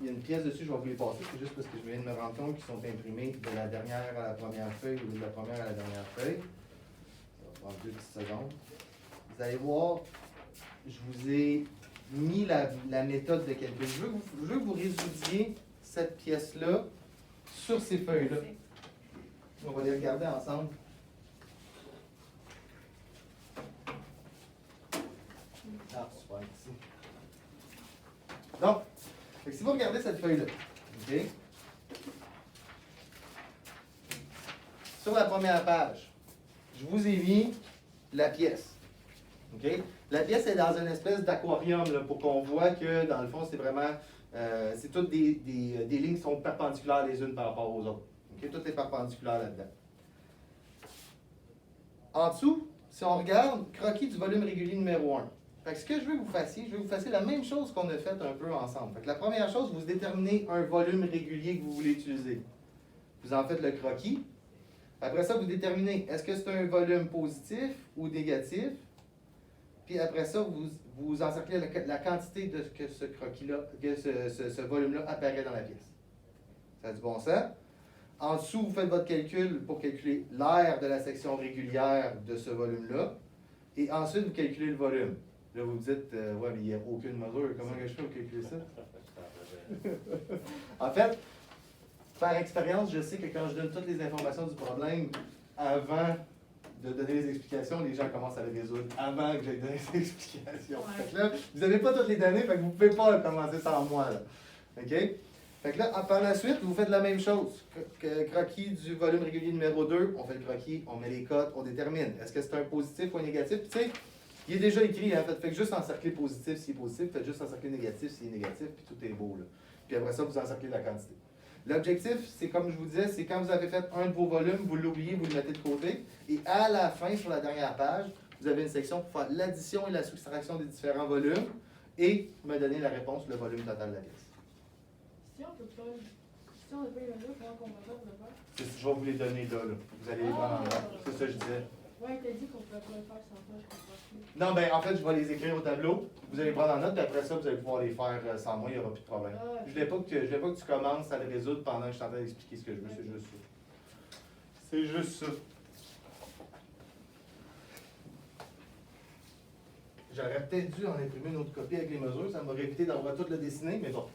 il y a une pièce dessus, je vais vous les passer, c'est juste parce que je viens de me rendre compte qu'ils sont imprimés de la dernière à la première feuille ou de la première à la dernière feuille. Ça va prendre 2 petites secondes. Vous allez voir, je vous ai mis la méthode de calcul. Je veux que vous résudiez cette pièce-là sur ces feuilles-là. On va les regarder ensemble. Ah, super, ici. Donc, si vous regardez cette feuille-là, OK? Sur la première page, je vous ai mis la pièce. OK? La pièce est dans une espèce d'aquarium là, pour qu'on voit que, dans le fond, c'est vraiment... c'est toutes des lignes qui sont perpendiculaires les unes par rapport aux autres. OK? Tout est perpendiculaire là-dedans. En dessous, si on regarde, croquis du volume régulier numéro 1. Fait que ce que je veux que vous fassiez, je veux que vous fassiez la même chose qu'on a fait un peu ensemble. Fait que la première chose, vous déterminez un volume régulier que vous voulez utiliser. Vous en faites le croquis. Après ça, vous déterminez est-ce que c'est un volume positif ou négatif. Puis après ça, vous encerclez la quantité de que ce croquis-là, que ce volume-là apparaît dans la pièce. Ça a du bon sens. En dessous, vous faites votre calcul pour calculer l'aire de la section régulière de ce volume-là. Et ensuite, vous calculez le volume. Là, vous vous dites, ouais, mais il n'y a aucune mesure. Comment je fais pour calculer ça? En fait, par expérience, je sais que quand je donne toutes les informations du problème, avant de donner les explications, les gens commencent à les résoudre avant que j'aie donné les explications. Ouais. Fait que là, vous n'avez pas toutes les données, fait que vous ne pouvez pas commencer sans moi. Là. OK? Fait que là, par la suite, vous faites la même chose. Croquis du volume régulier numéro 2, on fait le croquis, on met les cotes, on détermine. Est-ce que c'est un positif ou un négatif? Puis tu sais, il est déjà écrit, hein, faites juste encercler positif s'il est positif, faites juste encercler négatif s'il est négatif, puis tout est beau. Là. Puis après ça, vous encerclez la quantité. L'objectif, c'est comme je vous disais, c'est quand vous avez fait un de vos volumes, vous l'oubliez, vous le mettez de côté. Et à la fin, sur la dernière page, vous avez une section pour faire l'addition et la soustraction des différents volumes et me donner la réponse, le volume total de la pièce. Si on peut pas, si on n'a pas les mesures, comment on va faire pour le faire? Je vais vous les donner là. Vous allez les prendre en note. C'est ça que je disais. Ouais, t'as dit qu'on pouvait pas le faire sans toi, je comprends plus. Non, ben en fait, je vais les écrire au tableau. Vous allez prendre en note, puis après ça, vous allez pouvoir les faire sans moi, il n'y aura plus de problème. Ah, Je ne voulais pas que tu commences à le résoudre pendant que je suis en train d'expliquer ce que je veux. C'est juste ça. C'est juste ça. J'aurais peut-être dû en imprimer une autre copie avec les mesures, ça m'aurait évité d'avoir tout le dessiné, mais bon.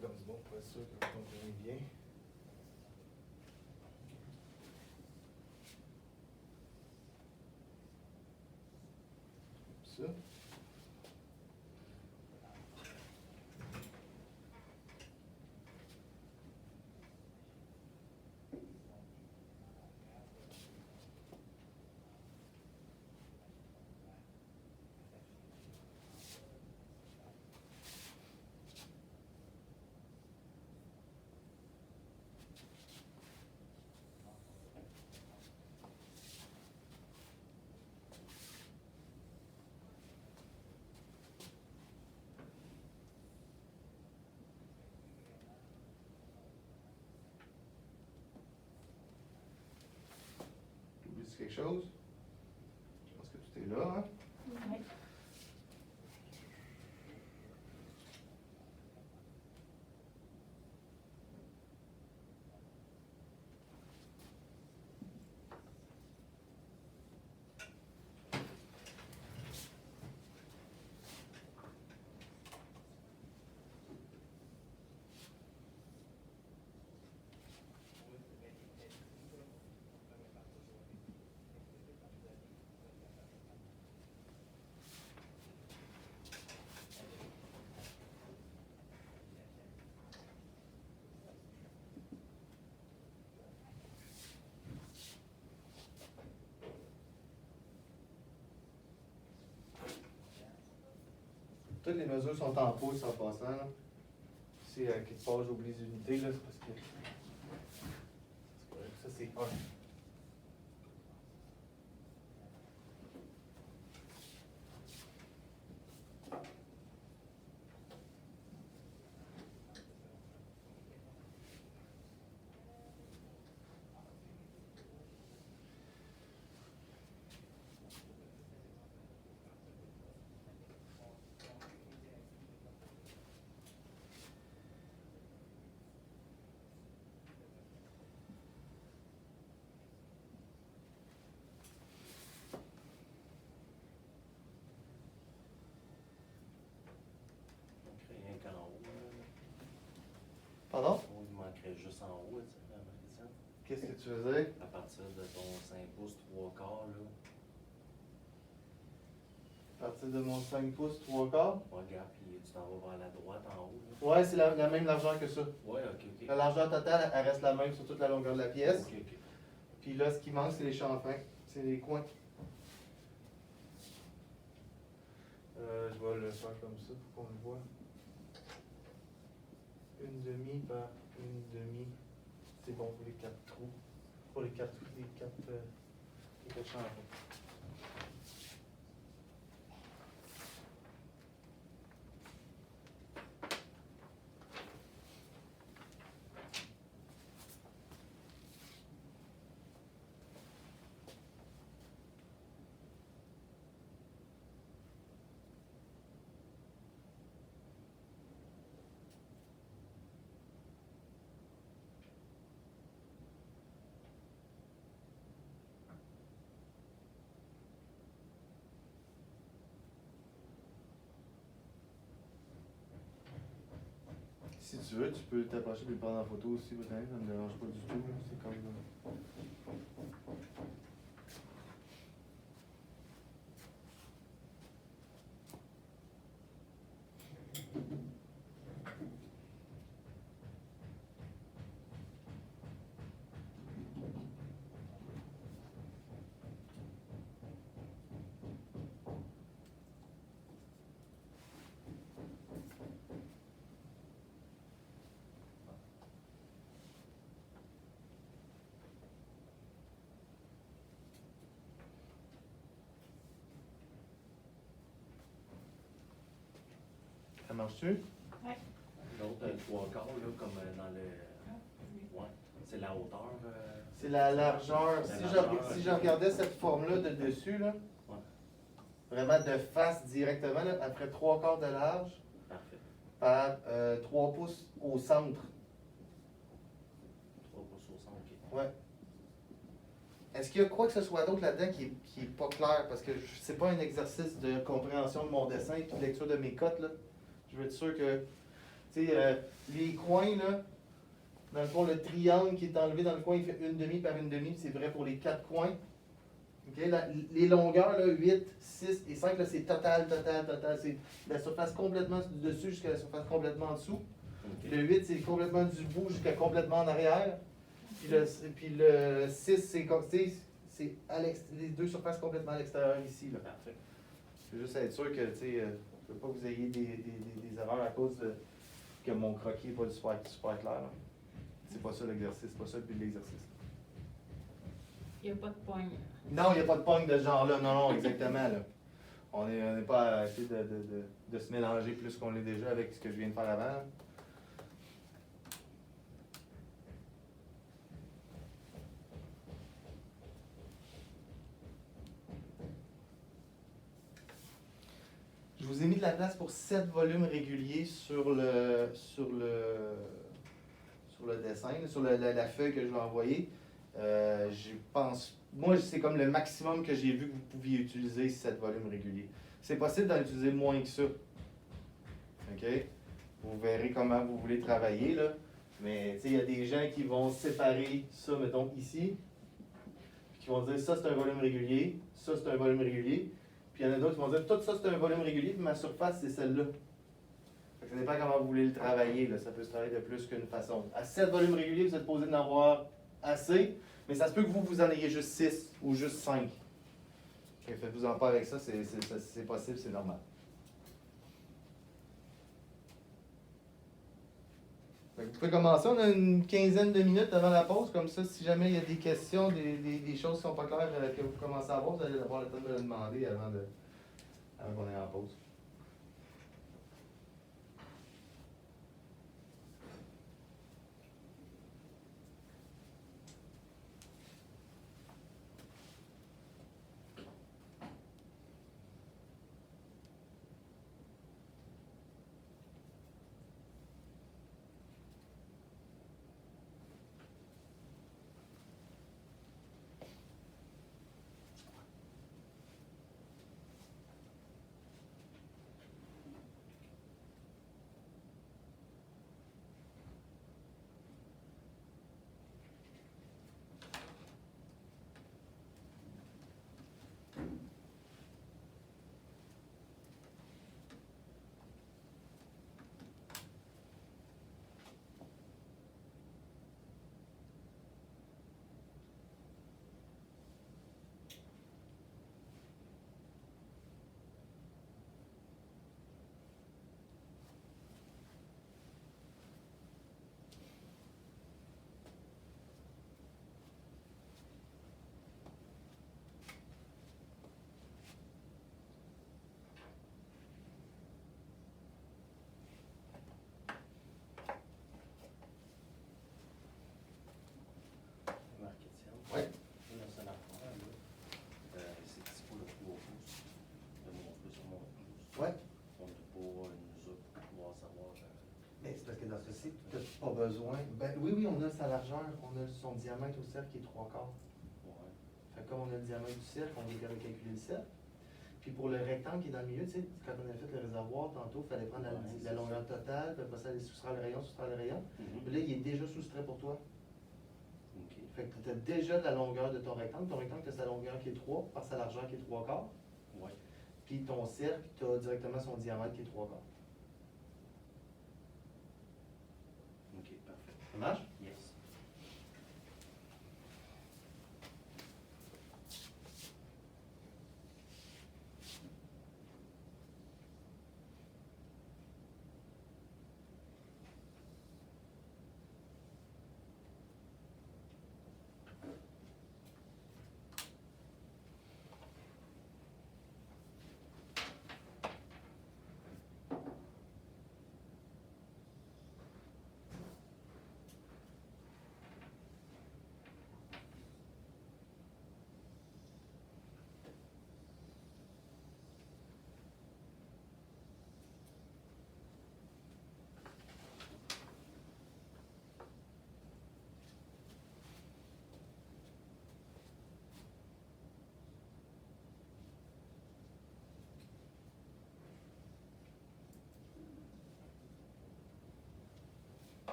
Comme du bon pour être sûr que vous comprenez bien. Ça. Oublies-tu quelque chose? Je pense que tout est là, hein? Oui. Toutes les mesures sont en pouces en passant. Là. Si à quelque part j'oublie les unités, là, c'est parce que. Ça, c'est 1. Pardon? Oh, il manquerait juste en haut, tu sais, Christian. Qu'est-ce que tu veux dire? À partir de ton 5 pouces, 3 quarts, là. À partir de mon 5 pouces, 3 quarts? Regarde, puis tu t'en vas vers la droite en haut, là. Ouais, c'est la même largeur que ça. Ouais, ok. La largeur totale, elle reste la même sur toute la longueur de la pièce. Ok. Puis là, ce qui manque, c'est les chanfreins. C'est les coins. Je vais le faire comme ça pour qu'on le voit. Une demi par une demi. C'est bon pour les 4 trous. Pour les 4 trous, les 4 chanfreins. Si tu veux, tu peux t'approcher et le prendre en photo aussi, peut-être. Ça ne me dérange pas du tout. Là. C'est comme. Ça marche-tu? Ouais. L'autre 3 quarts, là, comme dans le. Ouais. C'est la hauteur. C'est la largeur. La Si, largeur, je, si ok. je regardais cette forme-là de dessus, là, Ouais. vraiment de face directement, là, elle ferait 3 quarts de large Parfait. par 3 pouces au centre. 3 pouces au centre, ok. Ouais. Est-ce qu'il y a quoi que ce soit d'autre là-dedans qui est pas clair? Parce que c'est pas un exercice de compréhension de mon dessin et de lecture de mes cotes, là. Je veux être sûr que, tu sais, les coins, là, dans le fond, le triangle qui est enlevé dans le coin, il fait une demi par une demi, c'est vrai pour les 4 coins. OK? Les longueurs, là, 8, 6 et 5, là, c'est total. C'est la surface complètement du dessus jusqu'à la surface complètement en dessous. Ok. Le 8, c'est complètement du bout jusqu'à complètement en arrière. Puis le 6, c'est comme, tu sais, c'est les deux surfaces complètement à l'extérieur ici, là. Parfait. Je veux juste être sûr que, tu sais, je veux pas que vous ayez des erreurs à cause de que mon croquis n'est pas super clair, là. C'est pas ça l'exercice, c'est pas ça le but de l'exercice. Il n'y a pas de poigne. Non, il n'y a pas de pogne de ce genre-là. Non, exactement, là. On n'est pas à essayer de se mélanger plus qu'on l'est déjà avec ce que je viens de faire avant. Je vous ai mis de la place pour 7 volumes réguliers sur le dessin, là, sur la feuille que je vais envoyer. Je pense, moi, c'est comme le maximum que j'ai vu que vous pouviez utiliser 7 volumes réguliers. C'est possible d'en utiliser moins que ça. OK? Vous verrez comment vous voulez travailler, là. Mais, tu sais, il y a des gens qui vont séparer ça, mettons, ici, puis qui vont dire ça, c'est un volume régulier, ça, c'est un volume régulier. Puis il y en a d'autres qui vont dire tout ça, c'est un volume régulier, puis ma surface, c'est celle-là. Fait que ça dépend comment vous voulez le travailler, là. Ça peut se travailler de plus qu'une façon. À 7 volumes réguliers, vous êtes posé d'en avoir assez, mais ça se peut que vous en ayez juste 6 ou juste 5. Faites-vous en pas avec ça, c'est possible, c'est normal. Fait que vous pouvez commencer, on a une quinzaine de minutes avant la pause, comme ça, si jamais il y a des questions, des choses qui ne sont pas claires que vous commencez à avoir, vous allez avoir le temps de le demander avant qu'on aille en pause. Mais c'est parce que dans ceci, tu n'as pas besoin. Ben oui, on a sa largeur, on a son diamètre au cercle qui est 3/4. Ouais. Fait que comme on a le diamètre du cercle, on est capable de calculer le cercle. Puis pour le rectangle qui est dans le milieu, tu sais, quand on a fait le réservoir tantôt, il fallait prendre la longueur totale, puis après ça, aller soustraire le rayon. Mhm. Puis là, il est déjà soustrait pour toi. OK. Fait que tu as déjà de la longueur de ton rectangle. Ton rectangle, tu as sa longueur qui est 3 par sa largeur qui est 3/4. Ouais. Puis ton cercle, tu as directement son diamètre qui est 3/4. OK, parfait. Ça marche? Yes.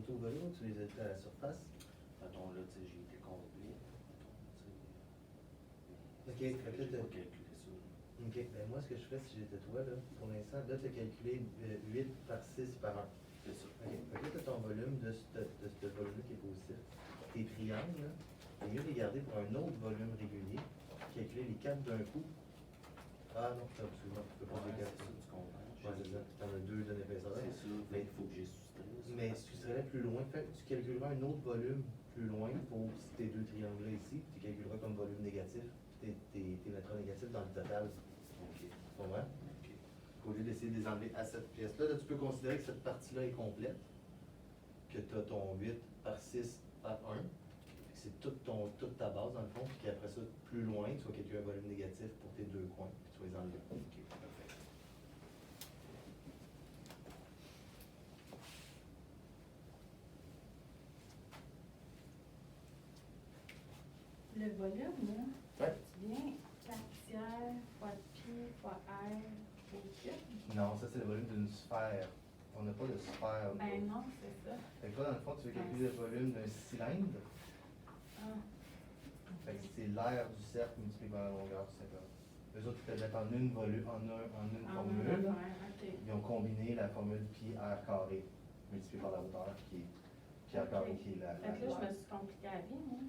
auto-volume ou tu les as à la surface? Mettons, là, tu sais, j'ai été complet. Ok, J'ai fait que pas t'as- calculé ça. Ok, ben moi, ce que je ferais si j'étais toi, là, pour l'instant, là, tu as calculé 8 par 6 par 1. C'est ça. Ok, fait que là, tu as ton volume de ce volume-là qui est positif. Tes triangles, là, c'est mieux de les garder pour un autre volume régulier. Calculer les 4 d'un coup. Ah non, absolument, tu peux pas les Ouais, c'est 4. ça, tu comprends. Ouais, c'est ça. T'en as 2 de l'épaisseur. C'est ça, mais il faut que j'ai soustrait ça. Mais si tu serais plus loin, fait, tu calculeras un autre volume plus loin pour tes deux triangles ici, tu calculeras comme volume négatif, puis t'es mettras négatif dans le total. Ok. Tu comprends? Ok. Au lieu d'essayer de les enlever à cette pièce-là, là, tu peux considérer que cette partie-là est complète, que tu as ton 8 par 6 par 1. C'est toute ta base dans le fond, puis qu'après ça, plus loin, tu vas calculer un volume négatif pour tes deux coins, puis tu vas les enlever. Ok, parfait. Le volume, là, Ouais. tu viens 4 tiers fois pi fois r au cube. Non, ça c'est le volume d'une sphère. On n'a pas de sphère. nous. Ben non, c'est ça. Fait que là, dans le fond, tu veux calculer le volume d'un cylindre. Ah, Fait que c'est l'air du cercle multiplié par la longueur, tout simplement. Eux autres, ils te mettent en une volume, en une ah, formule. ouais, ok. Ils ont combiné la formule pi r carré multiplié par la hauteur qui est pi r carré qui est la. Fait que là, je me suis compliqué la vie, moi.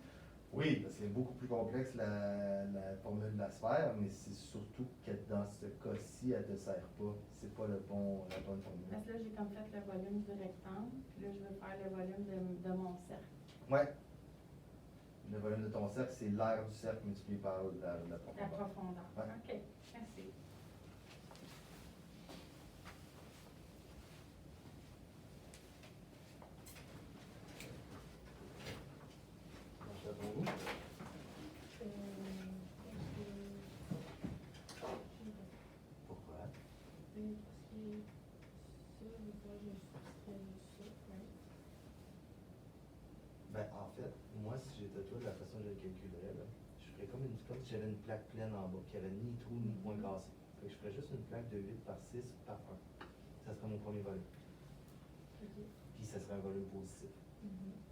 Oui, parce que c'est beaucoup plus complexe la formule de la sphère, mais c'est surtout que dans ce cas-ci, elle ne te sert pas. C'est pas la bonne formule. Parce que là, j'ai comme fait le volume du rectangle, puis là, je veux faire le volume de mon cercle. Ouais. Le volume de ton cercle, c'est l'aire du cercle multiplié par la La profondeur. profondeur. Ouais. OK, merci. Marche à ton goût. Pourquoi? Ben, en fait, moi, si j'étais toi, de la façon dont je le calculerais, là, je ferais comme si j'avais une plaque pleine en bas, qui avait ni trou ni point cassé. Fait que je ferais juste une plaque de 8 par 6 par 1. Ça serait mon premier volume. Puis ça serait un volume positif.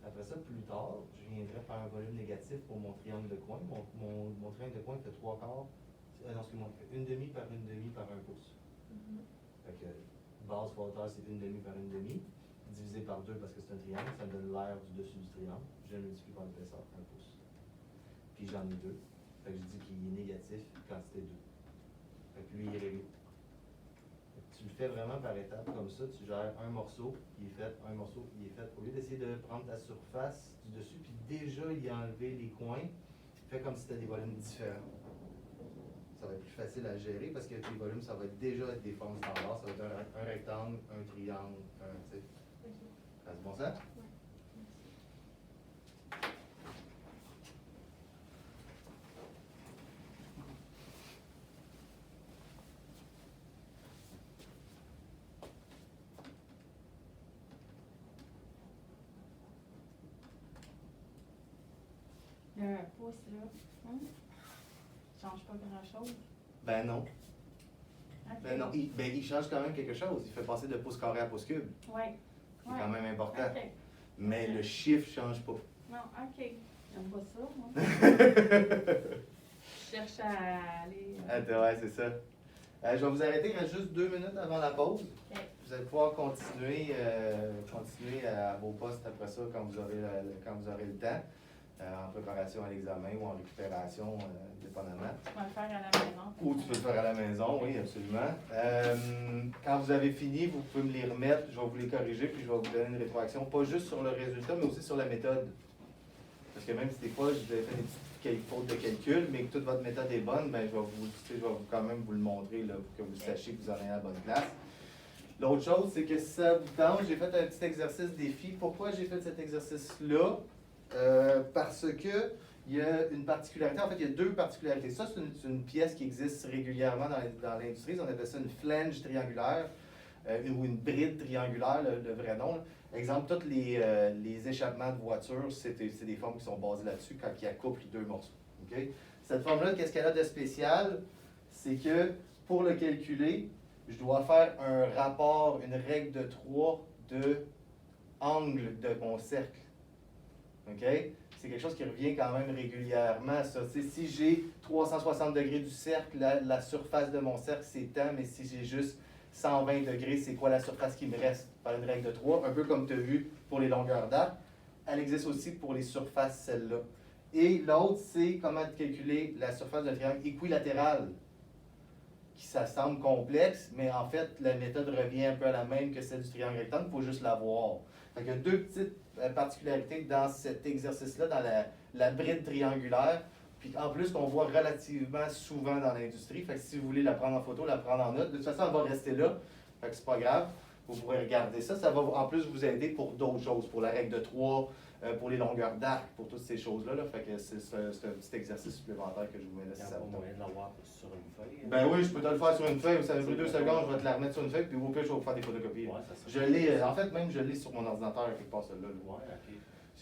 Après ça, plus tard, je viendrais faire un volume négatif pour mon triangle de coin. Mon triangle de coin fait 3 quarts. Non, excuse-moi, il fait 1/2 par 1/2 par 1 pouce. Fait que base fois hauteur, c'est 1/2 par 1/2. Divisé par 2 parce que c'est un triangle, ça me donne l'aire du dessus du triangle. Je le multiplie par l'épaisseur, 1 pouce. Puis j'en ai 2. Fait que je dis qu'il est négatif, quantité 2. Fait que lui, il est réglé. Fait que tu le fais vraiment par étapes comme ça. Tu gères un morceau, il est fait, un morceau, il est fait. Au lieu d'essayer de prendre ta surface du dessus, puis déjà y enlever les coins, fais comme si tu as des volumes différents. Ça va être plus facile à gérer parce que tes volumes, ça va déjà être des formes standards. Ça va être un rectangle, un triangle, tu sais. Ça se bon ça? Le 1 pouce, là, change pas grand-chose. Ben non. OK. Ben non. Il change quand même quelque chose. Il fait passer de pouce carré à pouce cube, Oui. qui est quand même important. OK. Mais le chiffre ne change pas. Non, OK. J'aime pas ça, moi. Je cherche à aller. Ouais, c'est ça. Je vais vous arrêter, il reste juste 2 minutes avant la pause. OK. Vous allez pouvoir continuer à vos postes après ça quand vous aurez le temps, en préparation à l'examen ou en récupération, dépendamment. Tu vas le faire à la maison. Ou tu peux le faire à la maison, oui, absolument. Quand vous avez fini, vous pouvez me les remettre, je vais vous les corriger, puis je vais vous donner une rétroaction, pas juste sur le résultat, mais aussi sur la méthode. Parce que même si des fois, je vous avais fait des petites fautes de calcul, mais que toute votre méthode est bonne, ben, je vais quand même vous le montrer là, pour que vous sachiez que vous en avez à la bonne place. L'autre chose, c'est que si ça vous tente, j'ai fait un petit exercice défi. Pourquoi j'ai fait cet exercice-là? Parce que il y a une particularité, en fait, il y a 2 particularités. Ça, c'est une pièce qui existe régulièrement dans l'industrie. On appelle ça une flange triangulaire ou une bride triangulaire, le vrai nom. Là. Exemple, tous les échappements de voitures, c'est des formes qui sont basées là-dessus quand ils accouplent 2 morceaux. Okay? Cette forme-là, qu'est-ce qu'elle a de spécial? C'est que pour le calculer, je dois faire un rapport, une règle de 3 de angle de mon cercle. OK? C'est quelque chose qui revient quand même régulièrement, ça. Tu sais, si j'ai 360 degrés du cercle, la surface de mon cercle, c'est tant, mais si j'ai juste 120 degrés, c'est quoi la surface qui me reste? Par une règle de 3, un peu comme tu as vu pour les longueurs d'arc. Elle existe aussi pour les surfaces, celle-là. Et l'autre, c'est comment calculer la surface d'un triangle équilatéral, qui ça semble complexe, mais en fait, la méthode revient un peu à la même que celle du triangle rectangle, il faut juste la voir. Fait il y a deux petites particularités dans cet exercice-là, dans la bride triangulaire, puis en plus qu'on voit relativement souvent dans l'industrie. Fait que si vous voulez la prendre en photo, la prendre en note, de toute façon, elle va rester là, fait que c'est pas grave. Vous pourrez regarder ça. Ça va en plus vous aider pour d'autres choses, pour la règle de 3, pour les longueurs d'arc, pour toutes ces choses-là. Là. Fait que c'est un petit exercice supplémentaire que je vous mets là Il si n'y a ça pas vous tente. moyen de l'avoir sur une feuille. Ben oui, je peux te le faire sur une feuille. Ça me pris 2 secondes, je vais te la remettre sur une feuille, puis au pire, je vais vous faire des photocopies. Ouais, ça Je l'ai, en fait, même je l'ai sur mon ordinateur quelque part, celle-là. là. Ouais, ok.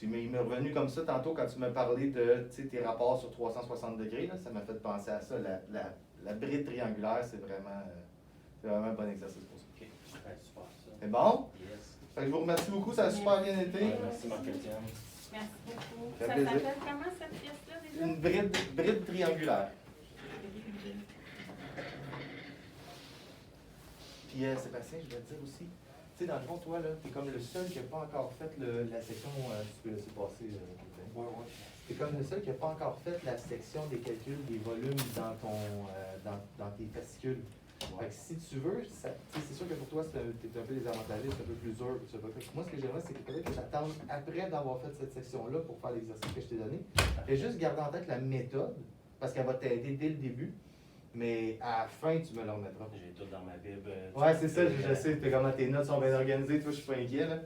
Il m'est revenu comme ça tantôt quand tu m'as parlé de tes rapports sur 360 degrés. Là, ça m'a fait penser à ça. La bride triangulaire, c'est vraiment un bon exercice pour ça. Ok, ouais, super ça. C'est bon? Yes. Fait que je vous remercie beaucoup, ça a super bien été. Ouais, merci Marc-Étienne. Merci beaucoup. Ça Ça fait plaisir. s'appelle comment cette pièce-là déjà? Une bride triangulaire. Puis Sébastien, je voulais te dire aussi, tu sais, dans le fond, toi, là, t'es comme le seul qui n'a pas encore fait la section, tu peux laisser passer. T'es comme le seul qui n'a pas encore fait la section des calculs des volumes dans tes fascicules. Fait que si tu veux, c'est sûr que pour toi, t'es un peu désavantagé, c'est un peu plus dur. Moi, ce que j'aimerais, c'est que peut-être que j'attende après d'avoir fait cette section-là pour faire l'exercice que je t'ai donné. Et juste garder en tête la méthode, parce qu'elle va t'aider dès le début. Mais à la fin, tu me le remettras. J'ai tout dans ma Bible. Ouais, c'est ça, je sais, comment tes notes sont bien organisées, toi, je suis pas inquiet, là.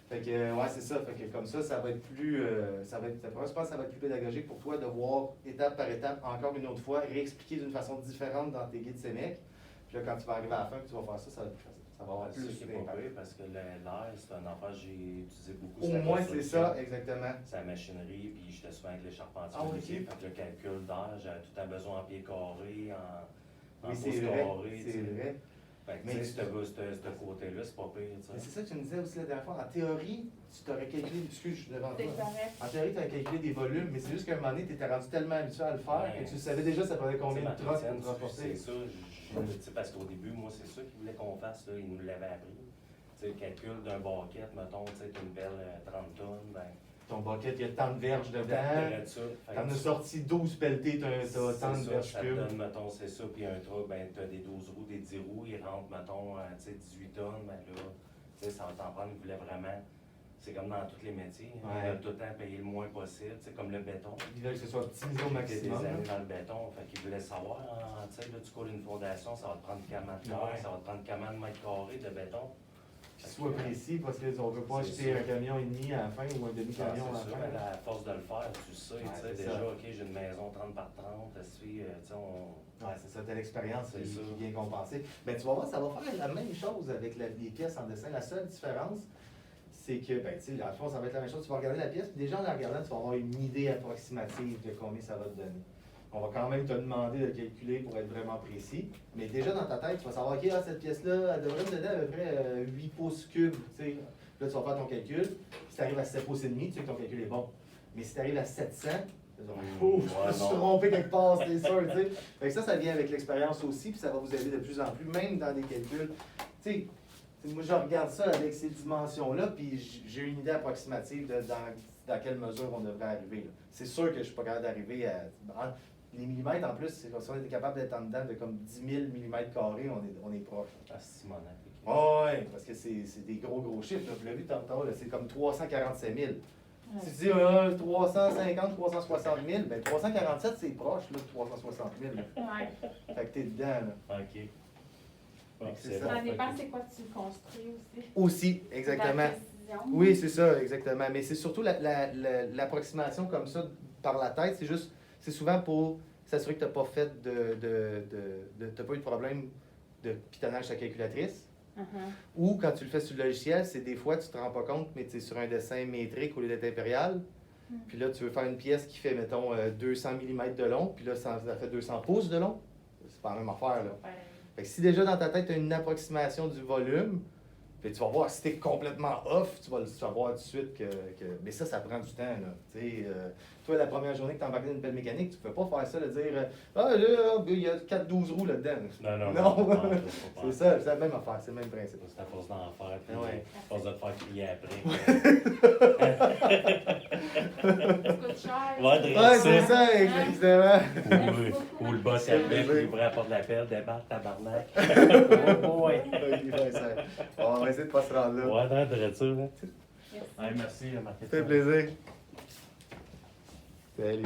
Fait que, ouais, c'est ça, fait que comme ça va être plus, je pense que ça va être plus pédagogique pour toi de voir étape par étape, encore une autre fois, réexpliquer d'une façon différente dans tes guides Sénèque. Puis là, quand tu vas arriver à la fin, que tu vas faire ça, ça va être plus facile. Ça va avoir plus C'est pas d'impact. pire parce que l'air, c'est un affaire que j'ai utilisé beaucoup. Au sur la moins, c'est construction. ça, exactement. C'est la machinerie, puis j'étais souvent avec les charpentiers. Ah, ok. Fait que le calcul d'air, j'avais tout le temps besoin en pieds carrés, en Oui, pouces c'est vrai, carrés. c'est vrai. Fait que, Mais tu sais, ce côté-là, c'est pas pire, tu Mais sais. c'est ça que tu me disais aussi la dernière fois. En théorie, tu t'aurais calculé, excuse, je suis devant toi. C'est correct. En théorie, tu as calculé des volumes, mais c'est juste qu'à un moment donné, tu étais rendu tellement habitué à le faire Ouais. que tu savais déjà ça prenait combien de Tu sais, trocs Marc-Étienne, pour transporter. c'est ça, tu sais, parce qu'au début, moi, c'est ça qu'ils voulaient qu'on fasse, là, ils nous l'avaient appris. Tu sais, le calcul d'un bucket, mettons, tu sais, t'as une belle 30 tonnes, ben, Ton bucket, il y a tant de verges dedans. t'aurais ça. Fait T'en que as sorti 12 pelletés, t'as tant de verges ça te cubes. donne, mettons, c'est ça, puis un truck, ben, t'as des 12 roues, des 10 roues, ils rentrent, mettons, tu sais, 18 tonnes, ben là, tu sais, ça va t'en prendre, ils voulaient vraiment, c'est comme dans tous les métiers, hein, Ouais. ils veulent tout le temps payer le moins possible, tu sais, comme le béton. Ils veulent que ce soit optimisé au Il y a maximum. des années là. dans le béton, fait qu'ils voulaient savoir, hein, tu sais, là, tu colles une fondation, ça va te prendre combien de terre, Ouais. ça va te prendre combien de mètres carrés de béton. Qu'il soit précis, parce qu'on ne veut pas C'est acheter ça. un camion et demi à la fin ou un Ah, demi-camion à la c'est fin. sûr, mais à force de le faire, tu sais, Ouais, tu sais, c'est déjà, ça. ok, j'ai une maison 30 par 30, tu sais, Ouais, c'est ça, t'as l'expérience C'est qui ça. vient compenser. Mais tu vas voir, ça va faire la même chose avec les pièces en dessin. La seule différence, c'est que, ben, tu sais, à fond, ça va être la même chose. Tu vas regarder la pièce, puis déjà en la regardant, tu vas avoir une idée approximative de combien ça va te donner. On va quand même te demander de calculer pour être vraiment précis. Mais déjà dans ta tête, tu vas savoir, OK, ah, cette pièce-là, elle devrait me donner à peu près 8 pouces cubes. Tu sais. Là, tu vas faire ton calcul. Si tu arrives à 7 pouces et demi, tu sais que ton calcul est bon. Mais si tu arrives à 700, tu vas dire, ouf, je me suis Ouais, non. trompé quelque part, c'est sûr. Tu sais. Fait que ça vient avec l'expérience aussi, puis ça va vous aider de plus en plus, même dans des calculs. Tu sais, moi, je regarde ça avec ces dimensions-là, puis j'ai une idée approximative de dans quelle mesure on devrait arriver. là. C'est sûr que je ne suis pas capable d'arriver à. Les millimètres, en plus, c'est comme si on était capable d'être en dedans de comme 10 000 millimètres carrés, on est proche. Ah, Simonac. Oui, parce que c'est des gros chiffres. Là. Vous l'avez vu tantôt, là, c'est comme 347 000. Ouais. Si tu dis 350, 360 000, ben 347, c'est proche là, de 360 000. là. Ouais. Fait que t'es dedans. Là. Ok. Ah, C'est c'est ça. bon, Ça dépend ok. c'est quoi tu construis aussi. Aussi, exactement. La précision. Oui, c'est ça, exactement. Mais c'est surtout l'approximation comme ça par la tête. C'est souvent pour s'assurer que tu n'as pas fait t'as pas eu de problème de pitonnage sur la calculatrice. Uh-huh. Ou quand tu le fais sur le logiciel, c'est des fois tu te rends pas compte, mais tu es sur un dessin métrique au lieu d'être impérial. Mm. Puis là, tu veux faire une pièce qui fait, mettons, 200 mm de long, puis là, ça fait 200 pouces de long. C'est pas la même affaire, là. Ouais. Fait que si déjà dans ta tête, tu as une approximation du volume, Puis tu vas voir, si t'es complètement off, tu vas voir tout de suite que. Mais ça prend du temps, là. Tu sais, toi, la première journée que tu embarqué dans une pelle mécanique, tu ne peux pas faire ça, de dire ah, là, il y a 4-12 roues là-dedans. Non. C'est ça, c'est la même affaire, c'est le même principe. C'est à force d'en faire, puis Ouais. à force de te faire crier après. Ça coûte cher. Ouais, c'est ça, exactement. Ou le boss après, puis il ouvrait la porte de la pelle, débarque, tabarnak. Oh boy! Ouais, ça. On va essayer de pas se rendre là. Ouais, non, de ça, là. Merci. Hey, merci, Marc. Ça fait plaisir. Salut.